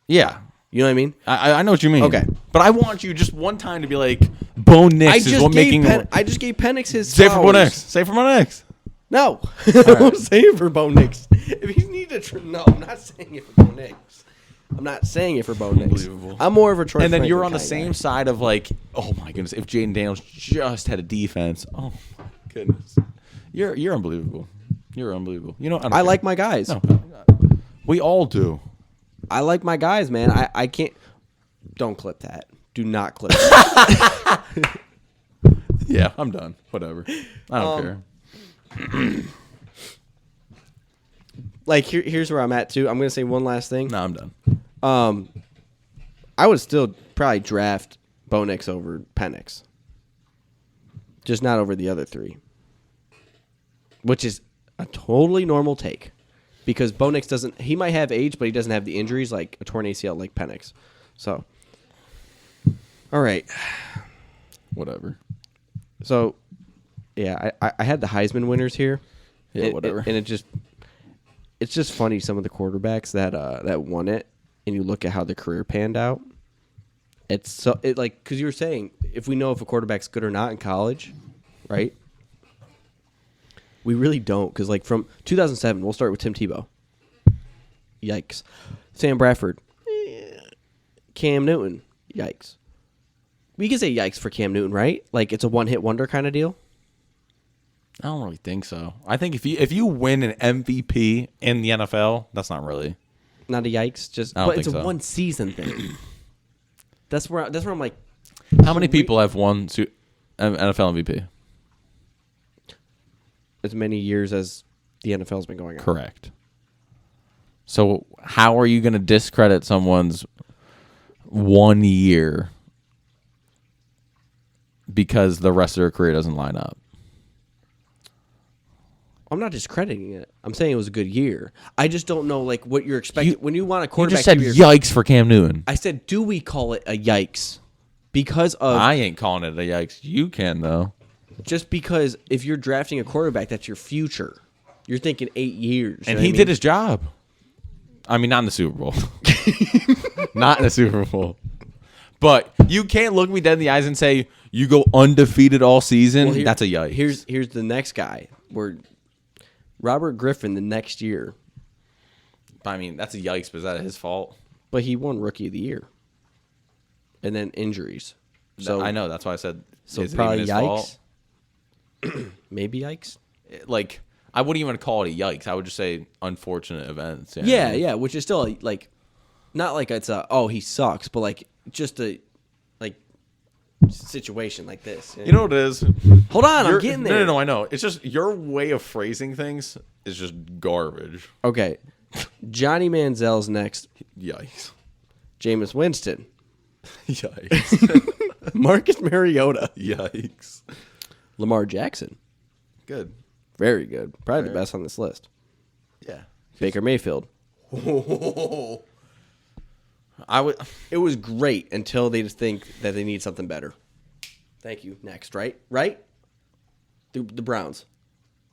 Yeah. You know what I mean? I know what you mean. Okay. But I want you just one time to be like, Bo Nix is what making. I just gave Penix his Say for Bo flowers. Nix. Say for Bo Nix. No. I won't say it for Bo Nix. If you need to, no, I'm not saying it for Bo Nix. I'm not saying it for Bo Nix. Unbelievable. I'm more of a Troy And then Franklin you're on the kind of same guy. side of like, oh my goodness, if Jaden Daniels just had a defense, oh my goodness, you're unbelievable. You're unbelievable. You know, I like my guys. No, we all do. I like my guys, man. I can't. Don't clip that. Do not clip that. Yeah, I'm done. Whatever. I don't care. Like here's where I'm at too. I'm gonna say one last thing. No, I'm done. I would still probably draft Bo Nix over Penix. Just not over the other 3. Which is a totally normal take. Because Bo Nix doesn't, he might have age, but he doesn't have the injuries like a torn ACL like Penix. So, all right. Whatever. So, yeah, I had the Heisman winners here. Yeah, whatever. And it's just funny some of the quarterbacks that won it, and you look at how the career panned out. It's so like because you were saying if we know if a quarterback's good or not in college, right? We really don't because like from 2007, we'll start with Tim Tebow. Yikes. Sam Bradford. Cam Newton. Yikes. We can say yikes for Cam Newton, right? Like it's a one-hit wonder kind of deal. I don't really think so. I think if you win an MVP in the NFL, that's not really. Not a yikes, just I don't but it's think a so. one season thing. That's where I'm like, How many people have won NFL MVP? as many years as the NFL's been going on. Correct. So how are you going to discredit someone's 1 year because the rest of their career doesn't line up? I'm not discrediting it. I'm saying it was a good year. I just don't know like what you're expecting when you want a You quarterback. just said to be yikes for Cam Newton. I said, do we call it a yikes? Because of I ain't calling it a yikes. You can though. just because if you're drafting a quarterback, that's your future. You're thinking 8 years, And he did his job. I mean, not in the Super Bowl. Not in the Super Bowl. But you can't look me dead in the eyes and say you go undefeated all season. That's a yikes. Here's the next guy. Where Robert Griffin the next year, I mean, that's a yikes, but is that his fault? but he won Rookie of the Year. And then injuries. So I know. That's why I said So is it probably even his yikes. fault? Maybe yikes. Like, I wouldn't even call it a yikes. I would just say unfortunate events. Yeah, which is still like, not like it's he sucks, but like just a like situation like this. You know what it is? Hold on, I'm getting there. No, I know. It's just your way of phrasing things is just garbage. Okay, Johnny Manziel's next. Yikes. Jameis Winston, Yikes. Marcus Mariota, Yikes. Lamar Jackson. Good. Very good. Probably the best on this list. Yeah. Baker Mayfield. I would. It was great until they just think that they need something better. Thank you. Next, right? The Browns.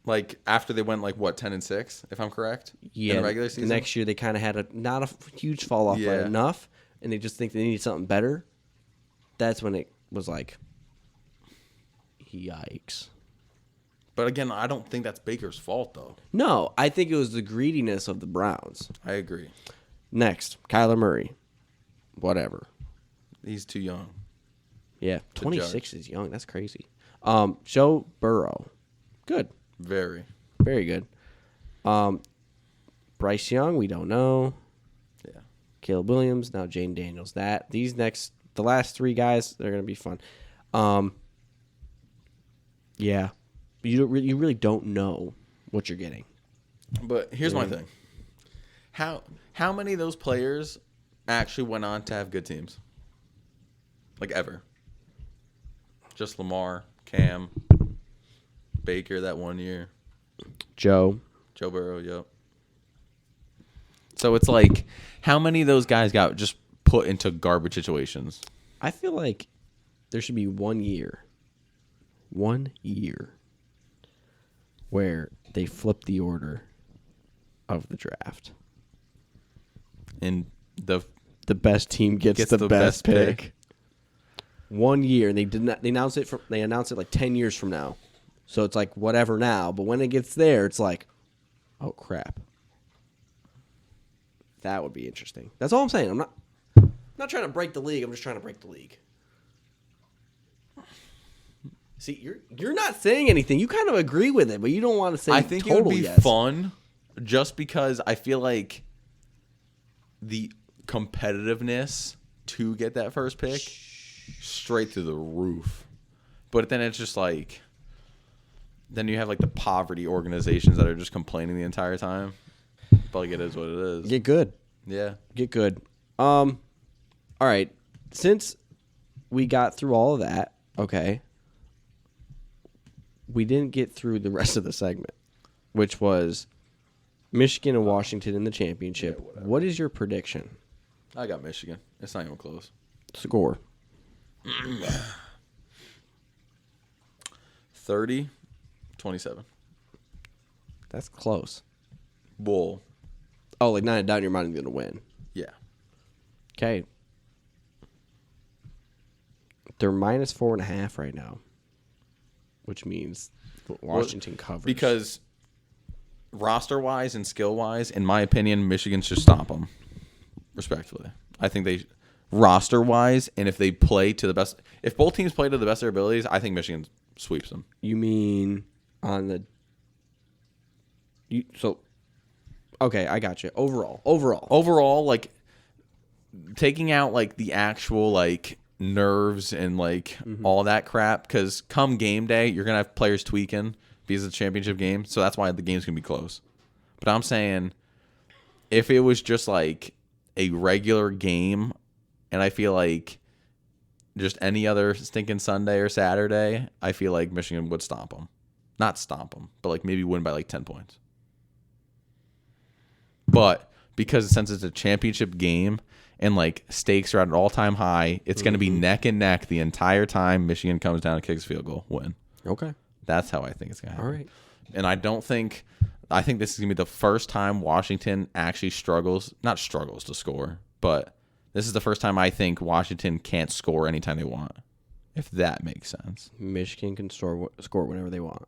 Like after they went 10-6, if I'm correct. Yeah. In the regular season. The next year they kind of had not a huge fall off, Yeah. but enough, and they just think they need something better. That's when it was like, yikes. But again, I don't think that's Baker's fault though. No, I think it was the greediness of the Browns. I agree. Next, Kyler Murray. Whatever. He's too young. Yeah, 26 is young. That's crazy. Joe Burrow, good, Very. very good. Bryce Young, we don't know. Yeah. Caleb Williams, now Jane Daniels. The last three guys, they're gonna be fun. Yeah, you really don't know what you're getting. But here's my thing. How many of those players actually went on to have good teams? Like ever? Just Lamar, Cam, Baker that 1 year. Joe Burrow, yep. So it's like, how many of those guys got just put into garbage situations? I feel like there should be 1 year where they flip the order of the draft. And the best team gets the best pick. pick. 1 year, and they announce it like 10 years from now. So it's like whatever now, but when it gets there, it's like, oh crap. That would be interesting. That's all I'm saying. I'm not trying to break the league. I'm just trying to break the league. See, you're not saying anything. You kind of agree with it, but you don't want to say. I think it would be fun, just because I feel like the competitiveness to get that first pick straight through the roof. But then it's just like, then you have like the poverty organizations that are just complaining the entire time. But like, it is what it is. Get good. Yeah. Get good. All right. Since we got through all of that, okay, we didn't get through the rest of the segment, which was Michigan and Washington in the championship. Yeah, what is your prediction? I got Michigan. It's not even close. Score. 30-27. That's close. Bull. Oh, like not a doubt in your mind you're going to win. Yeah. Okay. They're minus 4.5 right now, which means Washington covers. Because roster-wise and skill-wise, in my opinion, Michigan should stop them, respectfully. I think they roster-wise, and if they play to the best, if both teams play to the best of their abilities, I think Michigan sweeps them. You mean on the okay, I got you. Overall, like taking out like the actual like nerves and like all that crap, because come game day, you're gonna have players tweaking because it's a championship game, so that's why the game's gonna be close. But I'm saying, if it was just like a regular game, and I feel like just any other stinking Sunday or Saturday, I feel like Michigan would stomp them. Not stomp them, but like maybe win by like 10 points. But because since it's a championship game and like stakes are at an all-time high, it's going to be neck and neck the entire time. Michigan comes down and kicks a field goal, win. Okay. That's how I think it's going to happen. All right. And I think this is going to be the first time Washington actually not struggles to score, but this is the first time I think Washington can't score anytime they want, if that makes sense. Michigan can score whenever they want.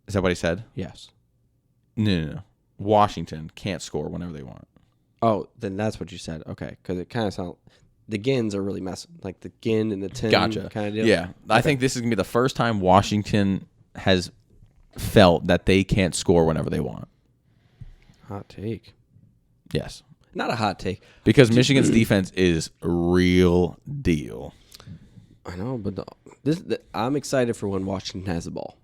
Is that what he said? Yes. No. Washington can't score whenever they want. Oh, then that's what you said. Okay, because it kind of sounds the Gins are really messing, like the Gin and the Tin Gotcha. kind of deal. Yeah, okay. I think this is gonna be the first time Washington has felt that they can't score whenever they want. Hot take. Yes. Not a hot take. Because Michigan's defense is real deal. I know, but I'm excited for when Washington has the ball.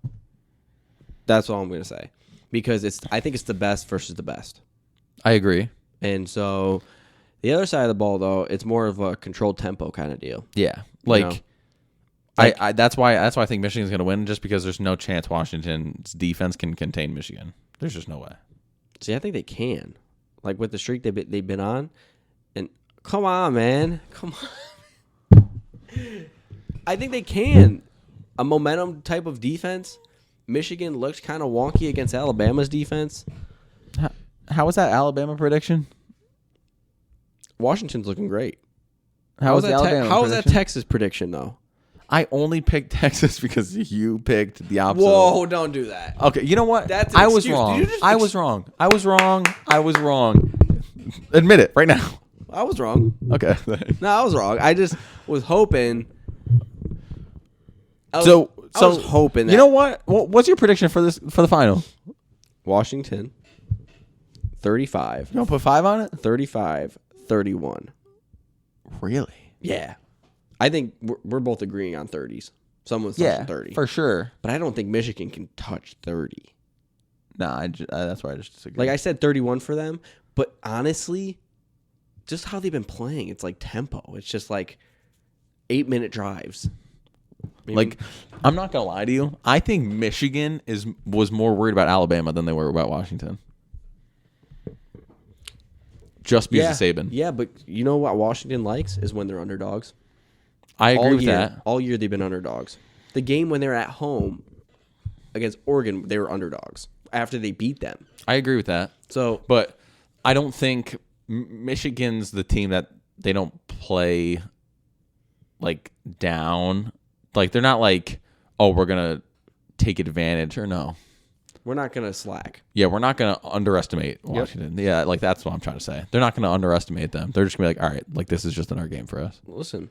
That's all I'm going to say. Because I think it's the best versus the best. I agree. And so the other side of the ball, though, it's more of a controlled tempo kind of deal. Yeah. Like that's why I think Michigan's going to win, just because there's no chance Washington's defense can contain Michigan. There's just no way. See, I think they can. Like with the streak they've been on. And come on, man. Come on. I think they can. A momentum type of defense. Michigan looked kind of wonky against Alabama's defense. How was that Alabama prediction? Washington's looking great. How was that Texas prediction, though? I only picked Texas because you picked the opposite. Whoa, don't do that. Okay, you know what? That's an I was excuse. wrong. I was wrong. I was wrong. Admit it right now. I was wrong. Okay. No, I was wrong. I just was hoping. I was hoping that you know what? What's your prediction for the final? Washington 35. You want to put 5 on it? 35, 31. Really? Yeah. I think we're both agreeing on 30s. Someone's touching 30. for sure. But I don't think Michigan can touch 30. Nah, that's why I just disagree. Like I said 31 for them, but honestly, just how they've been playing, it's like tempo. It's just like 8-minute drives. Like, I'm not gonna lie to you. I think Michigan was more worried about Alabama than they were about Washington. Just because of Saban. Yeah, but you know what Washington likes is when they're underdogs. I agree with that. All year they've been underdogs. The game when they're at home against Oregon, they were underdogs after they beat them. I agree with that. So, but I don't think Michigan's the team that they don't play like down. Like they're not like, oh, we're gonna take advantage or no. we're not going to slack. Yeah, we're not gonna underestimate Washington. Yeah, like that's what I'm trying to say. They're not gonna underestimate them. They're just gonna be like, all right, like this is just another game for us. Listen,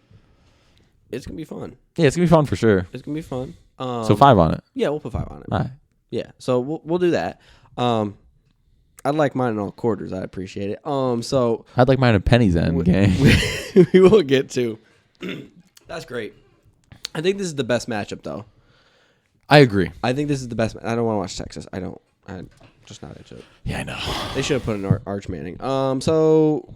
it's going to be fun. Yeah, it's gonna be fun for sure. It's going to be fun. So 5 on it. Yeah, we'll put 5 on it. All right. Yeah, so we'll do that. I'd like mine in all quarters. I appreciate it. So I'd like mine in pennies end game. we will get to. That's great. I think this is the best matchup, though. I agree. I think this is the best. I don't want to watch Texas. I'm just not into it. Yeah, I know. They should have put in Arch Manning. So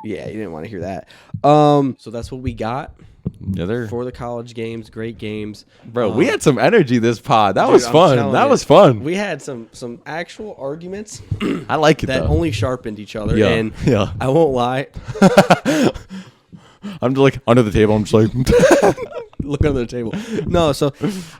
yeah, you didn't want to hear that. So that's what we got Yeah, for the college games. Great games, bro. We had some energy this pod. That dude, was I'm fun. telling That you, was fun. We had some actual arguments I like it that though. only sharpened each other. Yeah, And yeah. I won't lie. I'm just like under the table. I'm just like, Look under the table. No, so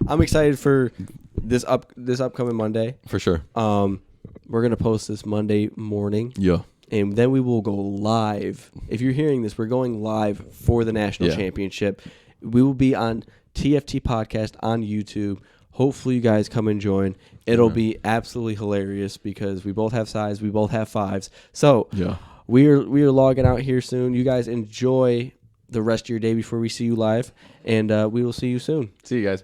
I'm excited for this upcoming Monday. for sure. We're gonna post this Monday morning. Yeah. And then we will go live. If you're hearing this, we're going live for the national championship. We will be on TFT Podcast on YouTube. Hopefully you guys come and join. It'll be absolutely hilarious because we both have sides, we both have 5s. So Yeah. we are logging out here soon. You guys enjoy the rest of your day before we see you live, and we will see you soon. See you guys.